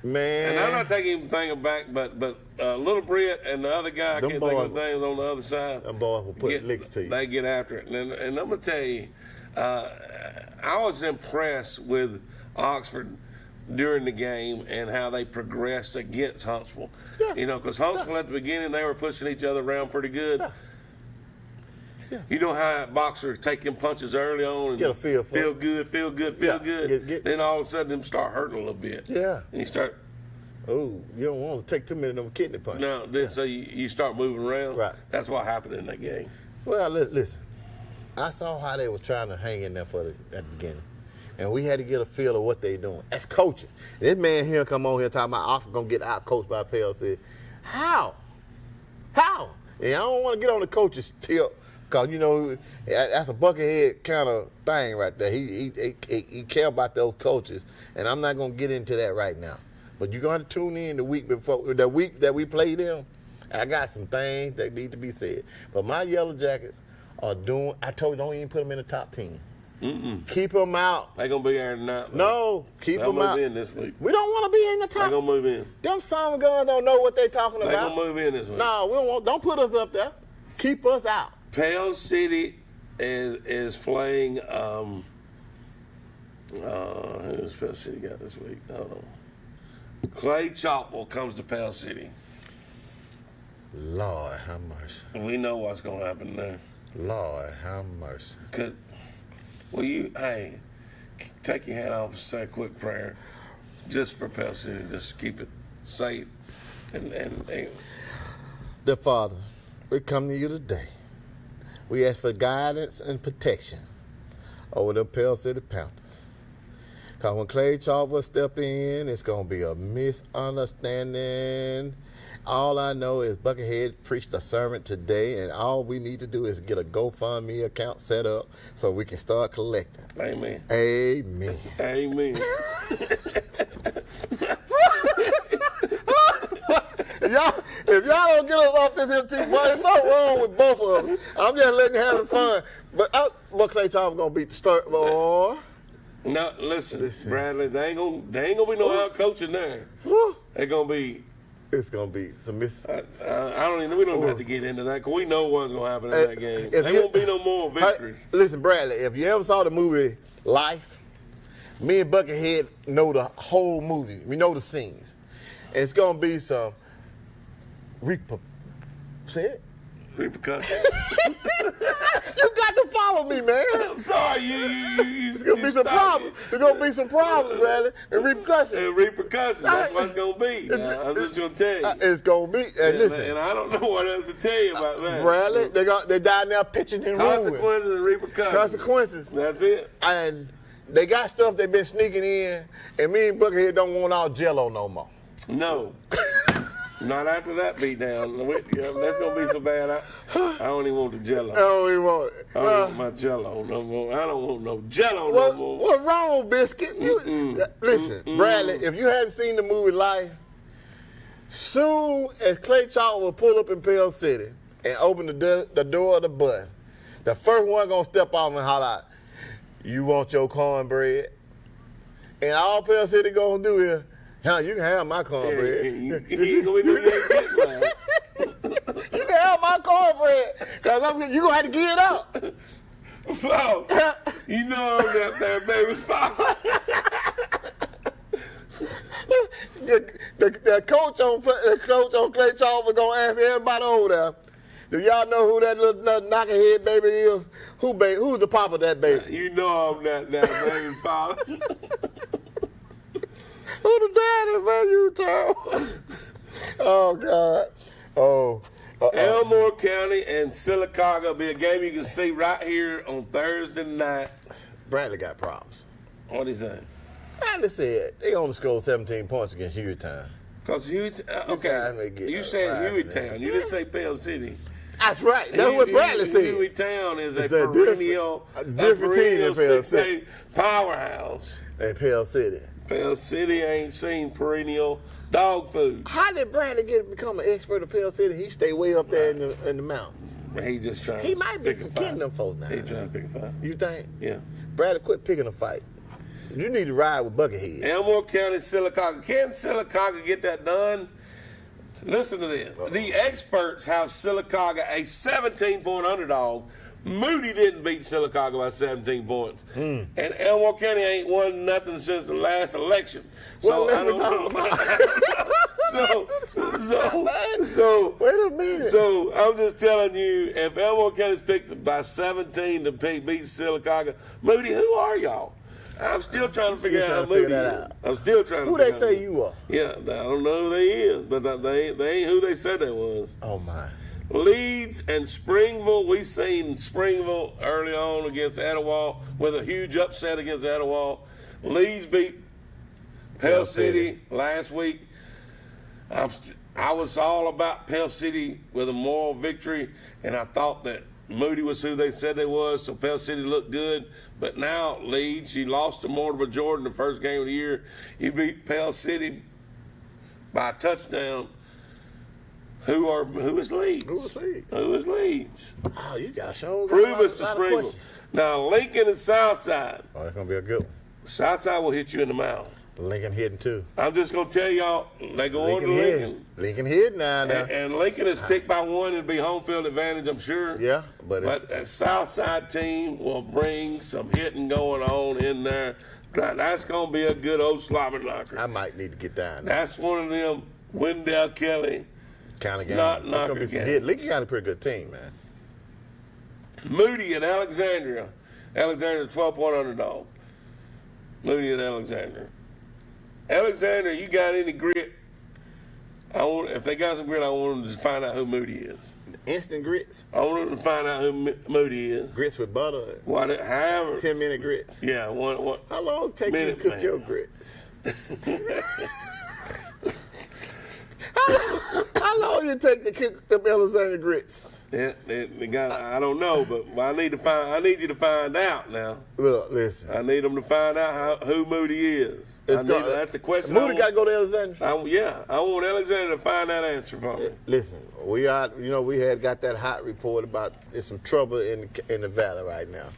Man. And I'm not taking anything back, but Little Britt and the other guy, I Them can't think of his boys- name, on the other side. Them boys will put licks to you. They get after it. And I'm going to tell you, I was impressed with Oxford during the game and how they progressed against Huntsville. Yeah. You know, because Huntsville at the beginning, they were pushing each other around pretty good. Yeah. Yeah. You know how a boxer taking punches early on and Get a feel for feel it. good, feel good. Then all of a sudden them start hurting a little bit. Yeah. And you start Oh, you don't want to take too many of them kidney punches. no, then so you start moving around. Right. That's what happened in that game. Well, listen. I saw how they were trying to hang in there at the beginning. And we had to get a feel of what they doing. That's coaching. This man here come on here talking about Oxford going to get out coached by PLC. How? How? And I don't want to get on the coach's tip because, you know, that's a buckethead kind of thing right there. He care about those coaches. And I'm not going to get into that right now. But you're going to tune in the week before, the week that we play them. I got some things that need to be said. But my Yellow Jackets are doing, I told you, don't even put them in the top 10. Keep them out. They gonna be there tonight. No, keep They'll them out. move in this week. We don't want to be in the They top. gonna move in. Them son of guns don't know what they talking They about. gonna move in this week. No, we don't want. Don't put us up there. Keep us out. Pell City is playing. Who's Pell City got this week? Hold on. Clay Chopwell comes to Pell City. Lord, have mercy. We know what's gonna happen there. Lord, have mercy. Hey, take your hat off and say a quick prayer, just for Pell City, just keep it safe and Dear Father, we come to you today. We ask for guidance and protection over the Pell City Panthers. Because when Clay Chopwell step in, it's going to be a misunderstanding. All I know is Buckethead preached a sermon today, and all we need to do is get a GoFundMe account set up so we can start collecting. Amen. Amen. Amen. If y'all don't get us off this here team, boy, there's something wrong with both of us. I'm just letting you have fun. But Clay Chopwell gonna beat the start, boy. No, listen, Bradley, they ain't gonna be no out coaching there. They're gonna be. It's gonna be some I don't even. We don't have to get into that because we know what's gonna happen in that game. if There you- won't be no more victories. Listen, Bradley, if you ever saw the movie Life, me and Buckethead know the whole movie. We know the scenes. It's gonna be some say it. Repercussions. You got to follow me, man. I'm sorry, It's gonna be some problems. There's gonna be some problems, Bradley, and repercussions. And repercussions. That's what it's gonna be. I'm just gonna tell you. It's gonna be. And listen, and I don't know what else to tell you about that. Bradley, they down there pitching and rolling. Consequences and repercussions. Consequences. That's it. And they got stuff they've been sneaking in, and me and Buckethead don't want our Jello no more. No. Not after that beat down. That's gonna be so bad. I don't even want the Jello. I don't even want it. I don't want my Jello no more. I don't want no Jello no more. What's wrong, Biscuit? Listen, Bradley, if you hadn't seen the movie Life, soon as Clay Chopwell will pull up in Pell City and open the door of the bus, the first one gonna step off and holler out, "You want your cornbread?" And all Pell City gonna do is, "Huh, you can have my cornbread." He ain't gonna be doing that. You can have my cornbread, because you gonna have to give it up. Oh, you know I'm up there, baby. the coach on Clay Chalmers gonna ask everybody over there. Do y'all know who that little knockerhead baby is? Who's the papa of that baby? You know I'm not that baby's father. Who the dad is, man? You tell. Oh God. Oh. Elmore County and Sylacauga will be a game you can see right here on Thursday night. Bradley got problems. What is that? Bradley said they only scored 17 points against Hueytown. Because okay, you said Hueytown. You didn't say Pell City. That's right. That's what Bradley said. Hueytown is a It's perennial, different team than Pell City. 6A powerhouse. And Pell City. Pell City ain't seen perennial dog food. How did Bradley become an expert of Pell City? He stayed way up there in the mountains. He just trying He to might be pick a kidding fight. them folks now. He trying to pick a fight. You think? Yeah. Bradley, quit picking a fight. You need to ride with Buckethead. Elmore County, Sylacauga. Can Sylacauga get that done? Listen to this. The experts have Sylacauga a 17-point underdog. Moody didn't beat Sylacauga by 17 points. And Elmore County ain't won nothing since the last election. So I don't know. so wait a minute. So I'm just telling you, if Elmore County's picked by 17 to beat Sylacauga, Moody, who are y'all? I'm still trying to figure out how Moody is. I'm still trying to Who figure they out say you are? Yeah, I don't know who they is, but they ain't who they said they was. Oh, my. Leeds and Springville. We seen Springville early on against Etowah with a huge upset against Etowah. Leeds beat Pell City last week. I was all about Pell City with a moral victory, and I thought that Moody was who they said they was, so Pell City looked good. But now Leeds, you lost to Mortimer Jordan the first game of the year. You beat Pell City by a touchdown. Who is Leeds? Who is Leeds? Oh, you got to show. Prove us to Springville. Now Lincoln and Southside. Oh, that's gonna be a good one. Southside will hit you in the mouth. Lincoln hitting too. I'm just gonna tell y'all, they go on to Lincoln. Lincoln hitting now. And Lincoln is picked by one. It'll be home field advantage, I'm sure. Yeah, but that Southside team will bring some hitting going on in there. That's gonna be a good old slobber knocker. I might need to get down there. That's one of them Wendell Kelly kind of game. Not knocker game. Lincoln got a pretty good team, man. Moody and Alexandria. Alexandria 12-point underdog. Moody and Alexandria. Alexandria, you got any grit? If they got some grit, I want them to find out who Moody is. Instant grits? I want them to find out who Moody is. Grits with butter? However. 10-minute grits? Yeah. How long it take you to cook your grits? How long you take to cook them Alexandria grits? I don't know, but I need you to find out now. Look, listen. I need them to find out who Moody is. That's the question. Moody got to go to Alexandria? I want Alexandria to find that answer for me. Listen, we had got that hot report about there's some trouble in the Valley right now.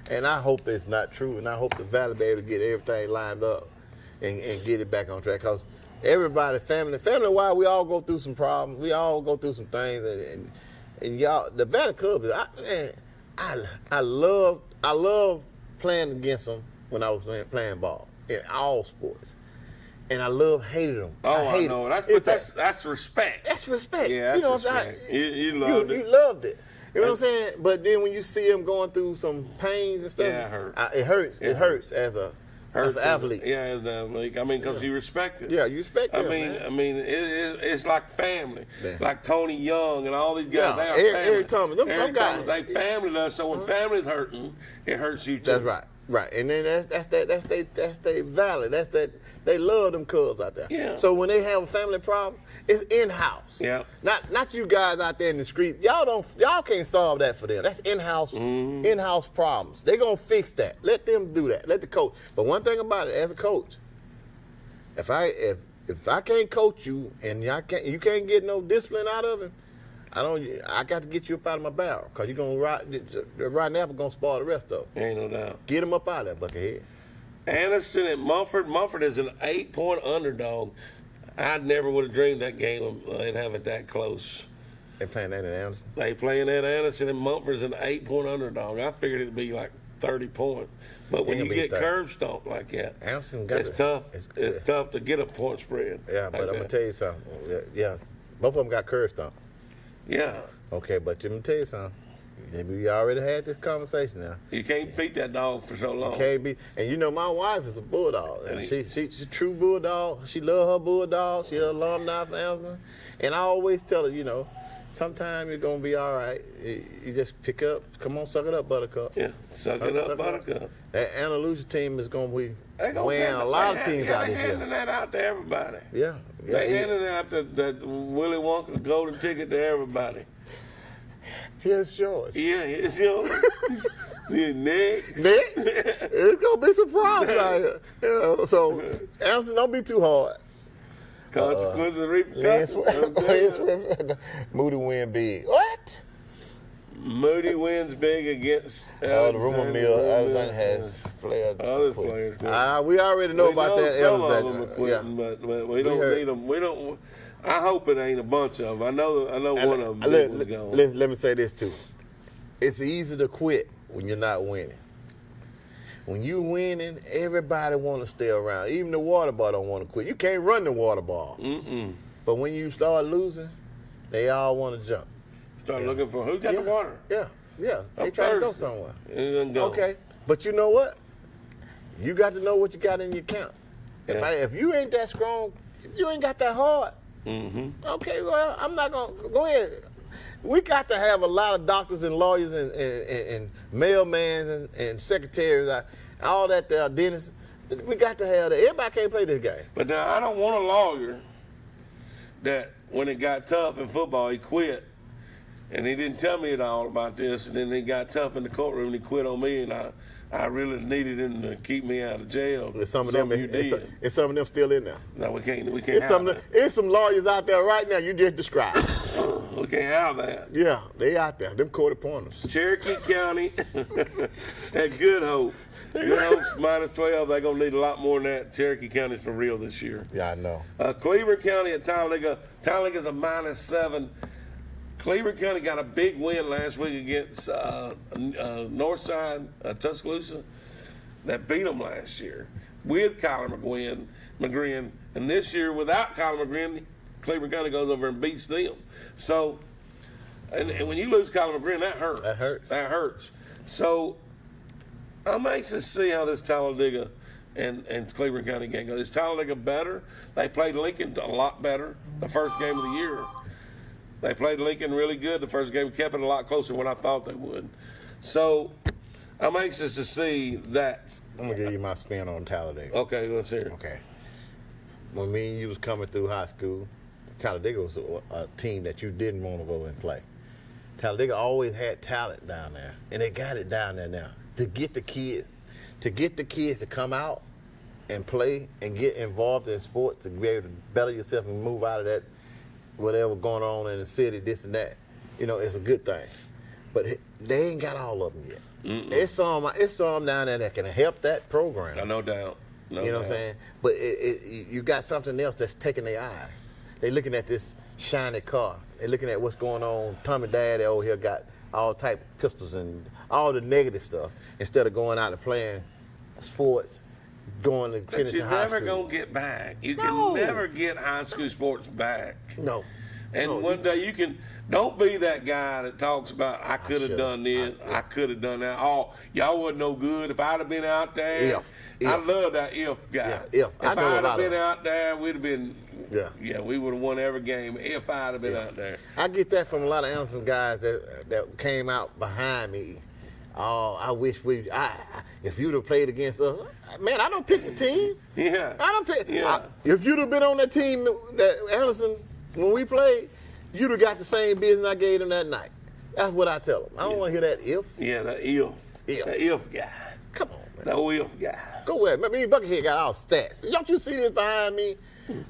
And I hope it's not true, and I hope the Valley be able to get everything lined up and get it back on track. Because everybody, family-wise, we all go through some problems. We all go through some things, and y'all, the Valley Cubs, I love playing against them when I was playing ball in all sports, and I hated them. I know. That's respect. That's respect. Yeah, that's respect. You loved it. You loved it. You know what I'm saying? But then when you see them going through some pains and stuff, yeah, it hurts. It hurts as an athlete. Yeah, as an athlete. I mean, because you respect it. Yeah, you respect it. I mean, it's like family. Yeah. Like Tony Young and all these guys. Yeah, they are family. Eric Thomas. Them guys. They family us. So when family's hurting, it hurts you too. That's right. Right, and then that's their Valley. That's that they love them Cubs out there. Yeah. So when they have a family problem, it's in house. Yeah. Not you guys out there in the street. Y'all can't solve that for them. That's in house problems. They gonna fix that. Let them do that. Let the coach. But one thing about it, as a coach, if I can't coach you and you can't get no discipline out of him, I got to get you up out of my barrel, because you're going to rotten apple going to spoil the rest of them. Ain't no doubt. Get them up out of there, Buckethead. Anderson and Mumford. Mumford is an 8-point underdog. I never would have dreamed that game they'd have it that close. They playing that at Anderson? They playing at Anderson, and Mumford is an 8-point underdog. I figured it'd be like 30 points. But when Ain't you gonna be get 30. curve stomped like that, Anderson got it's it. tough. It's It's tough to get a point spread. Yeah, like but I'm going to that. tell you something. Yeah, both of them got curve stomp. Yeah. Okay, but let me tell you something. We already had this conversation now. You can't beat that dog for so long. Can't be, and you know my wife is a bulldog. And And she's a true bulldog. She love her bulldog. She's an alumni for Anderson. And I always tell her, you know, sometime you're gonna be all right. You just pick up. Come on, suck it up, Buttercup. Yeah, suck it up, Buttercup. That Andalusia team is gonna be They gonna wearing a lot of teams out They're this handing year. that out to everybody. Yeah, They're yeah. handing out that Willy Wonka golden ticket to everybody. Here's yours. Yeah, it's yours. Yeah, next. Next, it's gonna be some problems out here. You know, so Anderson, don't be too hard. Consequences and Lance repercussions. Swift, Moody win big. What? Moody wins big against Oh, the rumor mill. Alexander has players. Other players. We already know We about know that. some of Alexander. them are quitting, but we don't heard- need them. We don't. I hope it ain't a bunch of them. I know one of them Let, was gone. let me say this too. It's easy to quit when you're not winning. When you winning, everybody want to stay around. Even the water ball don't want to quit. You can't run the water ball. But when you start losing, they all want to jump. Start looking for who got the water. Yeah. They I'm try to go thirsty. somewhere. It doesn't go. Okay, but you know what? You got to know what you got in your account. If you ain't that strong, you ain't got that hard. Okay, well, I'm not gonna go ahead. We got to have a lot of doctors and lawyers and mailmans and secretaries, all that there, dentists. We got to have that. Everybody can't play this game. But now I don't want a lawyer that when it got tough in football, he quit. And he didn't tell me at all about this, and then he got tough in the courtroom and he quit on me, and I really needed him to keep me out of jail. There's some of them. Something you did. It's some of them still in there. No, we can't It's have some. that. It's some lawyers out there right now. You just described. We can't have that. Yeah, they out there. Them court appointers. Cherokee County at Good Hope. Good Hope's minus 12. They're going to need a lot more than that. Cherokee County's for real this year. Yeah, I know. Cleveland County at Talladega. Talladaga's a minus 7. Cleveland County got a big win last week against Northside, Tuscaloosa, that beat them last year with Kyler McGrin. And this year, without Kyler McGrin, Cleveland County goes over and beats them. So, and when you lose Kyler McGrin, that hurts. That hurts. So, I'm anxious to see how this Talladega and Cleveland County game goes. Is Talladega better? They played Lincoln a lot better the first game of the year. They played Lincoln really good the first game, kept it a lot closer than what I thought they would. So I'm anxious to see that. I'm going to give you my spin on Talladega. Okay, let's hear it. Okay. When me and you was coming through high school, Talladega was a team that you didn't want to go and play. Talladega always had talent down there, and they got it down there now. To get the kids to come out and play and get involved in sports, to be able to better yourself and move out of that whatever going on in the city, this and that, you know, it's a good thing. But they ain't got all of them yet. It's some down there that can help that program. No doubt. No You know doubt. what I'm saying? But you got something else that's taking their eyes. They looking at this shiny car. They looking at what's going on. Tommy Daddy over here got all type of pistols and all the negative stuff instead of going out and playing sports, going to But finish you're high never school. going to get back. You No. can never get high school sports back. No. And No, one day you can, don't be that guy that talks about, I could have done this, I could have done that. Oh, y'all wasn't no good. If I'd have been out there, I love that if guy. Yeah, if. I If know a I'd have lot of been them. out there, we'd have been, Yeah. we would have won every game if I'd have been out there. I get that from a lot of Anderson guys that came out behind me. Oh, I wish if you'd have played against us. Man, I don't pick the team. Yeah. I don't pick. Yeah. If you'd have been on that team that Anderson, when we played, you'd have got the same business I gave them that night. That's what I tell them. I don't want to hear that if. Yeah, the if. If. The if guy. Come on, man. The if guy. Go ahead. Me and Buckethead got our stats. Don't you see this behind me?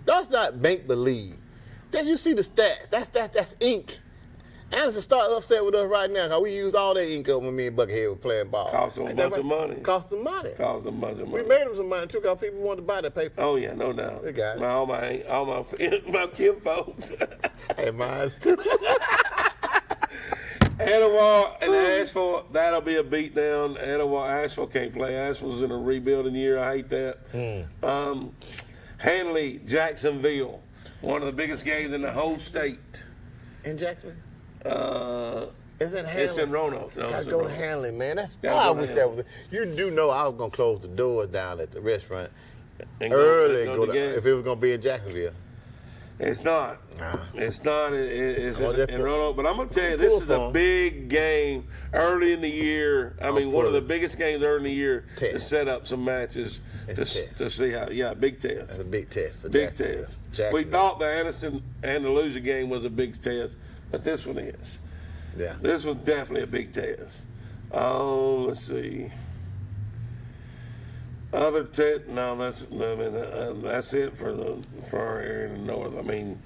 That's not make believe. You see the stats. That's ink. Anderson start upset with us right now because we used all that ink up when me and Buckethead were playing ball. Cost them a Ain't that bunch of money. Cost them money. Cost them a bunch of money. We made them some money too because people wanted to buy that paper. Oh yeah, no doubt. We got it. All my kinfolk. Hey, mine too. Etowah and Asheville, that'll be a beatdown. Etowah, Asheville can't play. Asheville's in a rebuilding year. I hate that. Hanley, Jacksonville, one of the biggest games in the whole state. In Jacksonville? It's in Roanoke. No, Gotta it's in go to Roanoke. Hanley, man. That's Gotta why I go to wish that was. You do know I was gonna close the doors down at the restaurant And early. go to the game. If it was gonna be in Jacksonville. It's not. Nah. It's not. It's Oh, in Roanoke. But I'm going to tell you, this is a big game early in the year. I mean, one of the biggest games early in the year to set up some matches to see how. Yeah, big test. That's a big test for Big Jacksonville. test. We thought the Anderson-Andalusia game was a big test, but this one is. Yeah. This was definitely a big test. Let's see. Other no, that's it for our area in the north. I mean,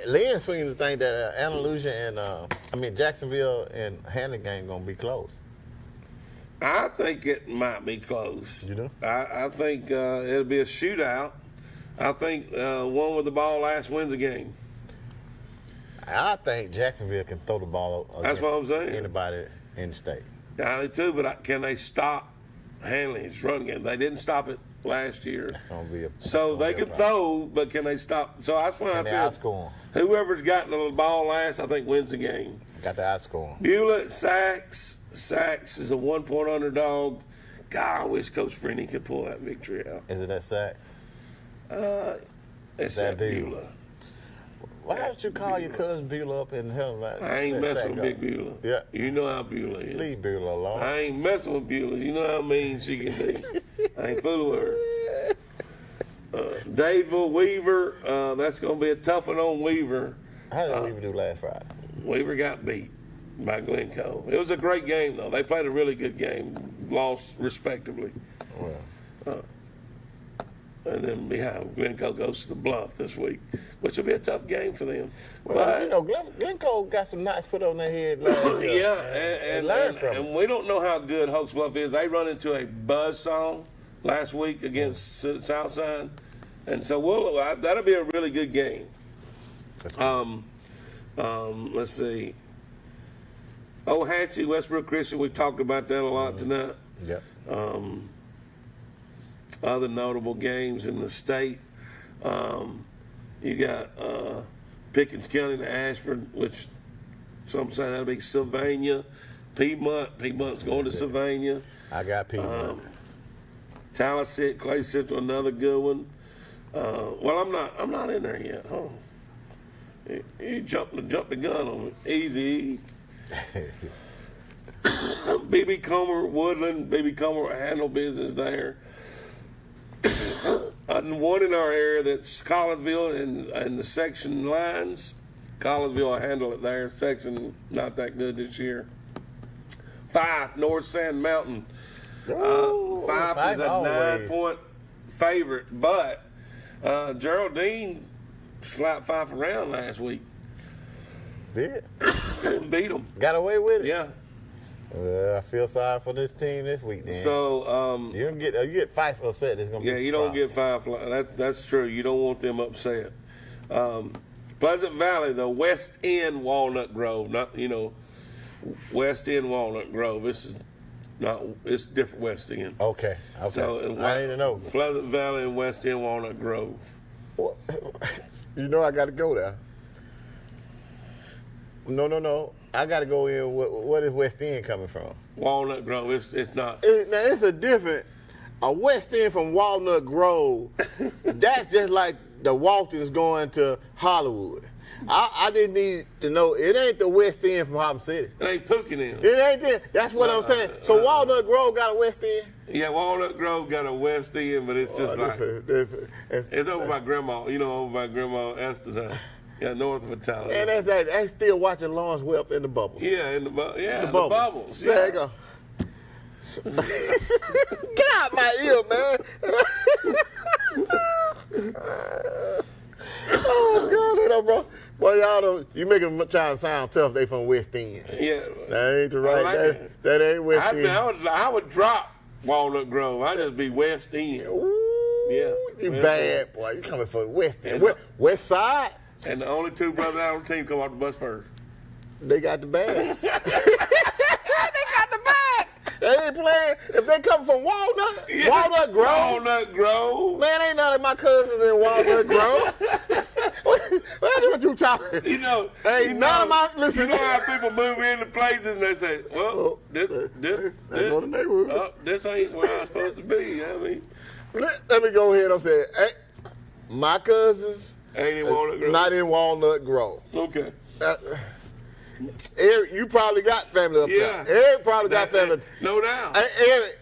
Lynn swinging the thing that Andalusia and Jacksonville and Hanley game gonna be close. I think it might be close. You know? I think it'll be a shootout. I think one with the ball last wins the game. I think Jacksonville can throw the ball. That's what I'm saying. Anybody in the state. I do too, but can they stop Hanley's run game? They didn't stop it last year. That's gonna be So they can throw, but can they stop? So that's when I said outscore 'em? Whoever's got the ball last, I think wins the game. Got the outscore 'em. Beulah, Sachs. Sachs is a 1-point underdog. God, I wish Coach Freeney could pull that victory out. Is it that Sachs? It's that at Beulah. Beulah. Why don't you call your cousin Beulah up and hell right? I ain't messing with Big Beulah. Yeah. You know how Beulah is. Leave Beulah alone. I ain't messing with Beulah. You know how mean she can be. I ain't fooling with her. Dadeville, Weaver, that's going to be a tough one on Weaver. How did Weaver do last Friday? Weaver got beat by Glencoe. It was a great game, though. They played a really good game, lost respectably. Well, And then Glencoe goes to the Bluff this week, which will be a tough game for them. well, you know, Glencoe got some knots put on their head last year. Yeah, and we don't know how good Hokes Bluff is. They run into a buzzsaw last week against Southside, and so that'll be a really good game. Let's see. Ohatchee, Westbrook Christian, we talked about that a lot tonight. Yep. Other notable games in the state. You got Pickens County to Ashford, which some say that'll be Sylvania. Piedmont. Piedmont's going to Sylvania. I got Piedmont. Tallahassee, Clay Central, another good one. Well, I'm not in there yet. Oh, you jumped the gun on me. Easy. BB Comer, Woodland. BB Comer handle business there. One in our area that's Collinsville and the section lines. Collinsville will handle it there. Section not that good this year. Fife, North Sand Mountain. Fife is a 9-point favorite, but Geraldine slapped Fife around last week. Did? Beat them. Got away with it? Yeah. I feel sorry for this team this week, then. So you get Fife upset. It's gonna be you don't get Fife. That's true. You don't want them upset. Pleasant Valley, the West End Walnut Grove, West End Walnut Grove. This is not. It's different West End. Okay. So I need to know. Pleasant Valley and West End Walnut Grove. Well, you know I got to go there. No. I got to go in. What is West End coming from? Walnut Grove. It's not. Now it's a West End from Walnut Grove. That's just like the Waltons going to Hollywood. I didn't need to know. It ain't the West End from Harlem City. It ain't Pookin' It ain't there. That's what I'm saying. So Walnut Grove got a West End? Yeah, Walnut Grove got a West End, but it's just it's over by Grandma. Over by Grandma Esther's house. Yeah, north of Italian. And that's still watching Lawrence Welp in the bubbles. Yeah, in the bubbles. Yeah. There you go. Get out my ear, man. Oh, God, bro. Boy, you making them try to sound tough. They from West End. Yeah. That ain't the right. That ain't West End. I would drop Walnut Grove. I'd just be West End. Ooh, yeah. You bad, boy. You coming from West End. West Side? And the only two brothers out on the team come off the bus first. They got the bags. They got the bags. They ain't playing. If they come from Walnut Grove. Man, ain't none of my cousins in Walnut Grove. What you talking? None of my, listen. You know how people move into places and they say, well, this ain't where I'm supposed to be. I mean, let me go ahead and say, hey, my cousins ain't in Walnut Grove. Not in Walnut Grove. Okay. Eric, you probably got family up there. Eric probably got family. No doubt. Hey, Eric.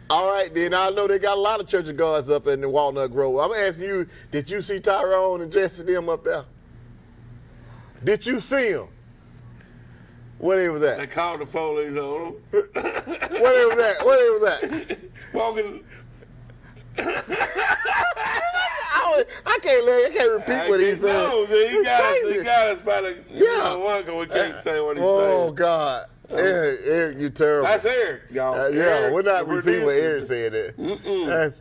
All right, then I know they got a lot of church of gods up in the Walnut Grove. I'm asking you, did you see Tyrone and Jesse them up there? Did you see them? Where they was at? They called the police on them. Where they was at? Where they was at? Walking. I can't repeat what he said. No, he got us by the one, because we can't say what he said. Oh, God. Eric, you terrible. That's Eric, y'all. We're not repeating what Eric said there. That's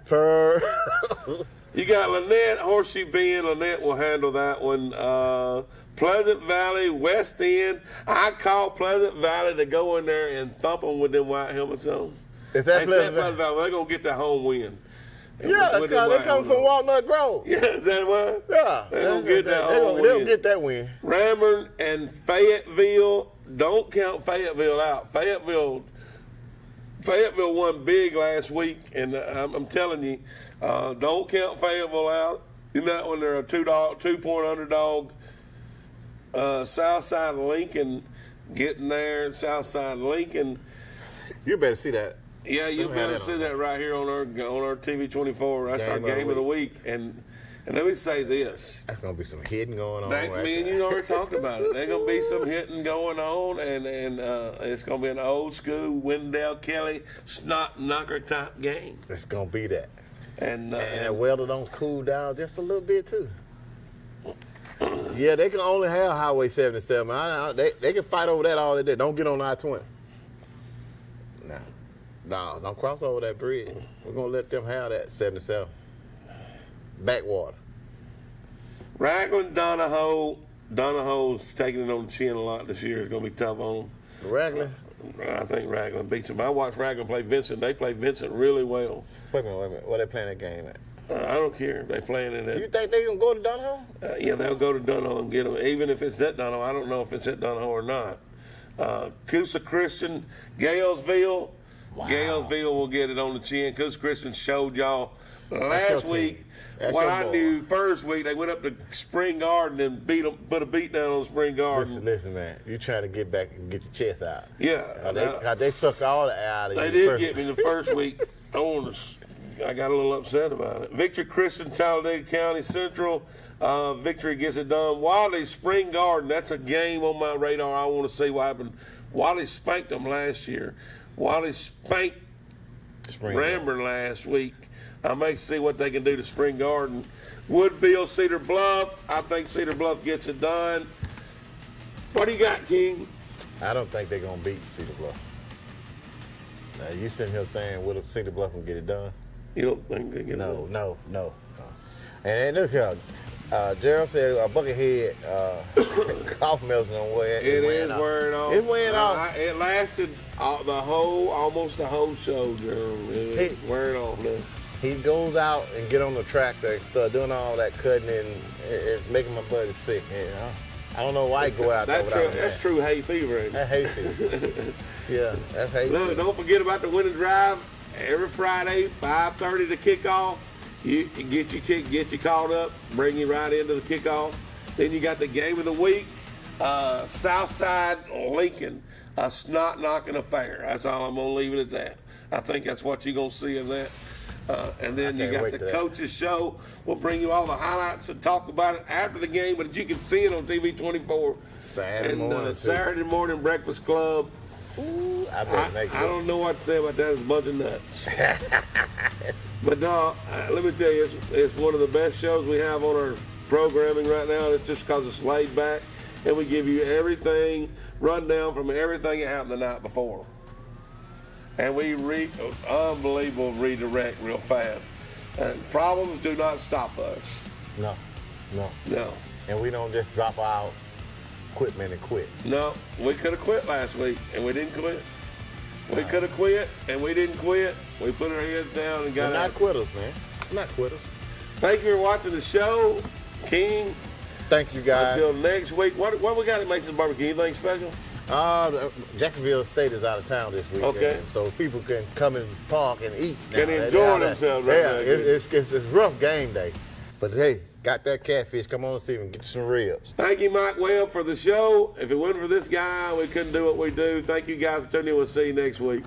You got Lynette, Horseshoe Bend. Lynette will handle that one. Pleasant Valley, West End. I call Pleasant Valley to go in there and thump them with them white helmets on. Is that Pleasant Valley? They're going to get the home win. Yeah, because they come from Walnut Grove. Yeah, is that what? Yeah. They're going to get that home win. They'll get that win. Ramburn and Fayetteville. Don't count Fayetteville out. Fayetteville won big last week, and I'm telling you, don't count Fayetteville out. You know when they're a 2-point underdog. Southside Lincoln getting there. Southside Lincoln. You better see that. Yeah, you better see that right here on our TV 24. That's our game of the week. And let me say this. There's going to be some hitting going on. Me and you already talked about it. There's going to be some hitting going on, and it's going to be an old school Wendell Kelly snot knocker type game. It's going to be that. And the weather don't cool down just a little bit, too. Yeah, they can only have Highway 77. They can fight over that all day. Don't get on I-20. No, don't cross over that bridge. We're going to let them have that 77. Backwater. Ragland, Donahoe's taking it on the chin a lot this year. It's going to be tough on them. Ragland? I think Ragland beats them. I watched Ragland play Vincent. They play Vincent really well. Wait a minute. Where they playing that game at? I don't care. They playing it at. You think they going to go to Donahoe? Yeah, they'll go to Donahoe and get them. Even if it's at Donahoe, I don't know if it's at Donahoe or not. Coosa Christian, Galesville. Wow. Galesville will get it on the chin. Coosa Christian showed y'all last week. What I knew first week, they went up to Spring Garden and put a beat down on Spring Garden. Listen, man. You trying to get back and get your chest out. Yeah. They sucked all the air out of you. They did get me the first week. I got a little upset about it. Victory Christian, Talladega County Central. Victory gets it done. Wally Spring Garden, that's a game on my radar. I want to see what happened. Wally spanked them last year. Wally spanked Ramburn last week. I may see what they can do to Spring Garden. Woodville, Cedar Bluff. I think Cedar Bluff gets it done. What do you got, King? I don't think they're going to beat Cedar Bluff. Now, you sitting here saying, will Cedar Bluff can get it done? You don't think they can? No. And look here, Gerald said Buckethead cough medicine on where it is wearing off. It's wearing off. It lasted almost the whole show, Gerald. It's wearing off now. He goes out and get on the tractor and start doing all that cutting, and it's making my buddy sick. You know? I don't know why he go out there without That's true hay fever, ain't it? That's hay fever. Yeah, that's hay fever. Look, don't forget about the winning drive. Every Friday, 5:30 to kickoff. You get you caught up, bring you right into the kickoff. Then you got the game of the week, Southside Lincoln, a snot-knocking affair. That's all I'm going to leave it at that. I think that's what you're going to see in that. And then you got the coaches show. We'll bring you all the highlights and talk about it after the game, but you can see it on TV 24. Saturday morning Breakfast Club. Ooh, I don't know what to say about that. It's a bunch of nuts. But no, let me tell you, it's one of the best shows we have on our programming right now. It's just because it's laid back, and we give you everything, rundown from everything that happened the night before. And we unbelievable redirect real fast. And problems do not stop us. No. and we don't just drop our equipment and quit. No, we could have quit last week, and we didn't quit. We could have quit, and we didn't quit. We put our heads down and got We're out. not quitters, man. Not quitters. Thank you for watching the show, King. Thank you, guys. Until next week. What we got at Mason's Barbecue? Anything special? Jacksonville State is out of town this week. Okay. So people can come and park and eat. Can now. enjoy themselves right Yeah, now. it's rough game day. But hey, got that catfish. Come on and see and get you some ribs. Thank you, Mike Webb, for the show. If it wasn't for this guy, we couldn't do what we do. Thank you guys for tuning in. We'll see you next week.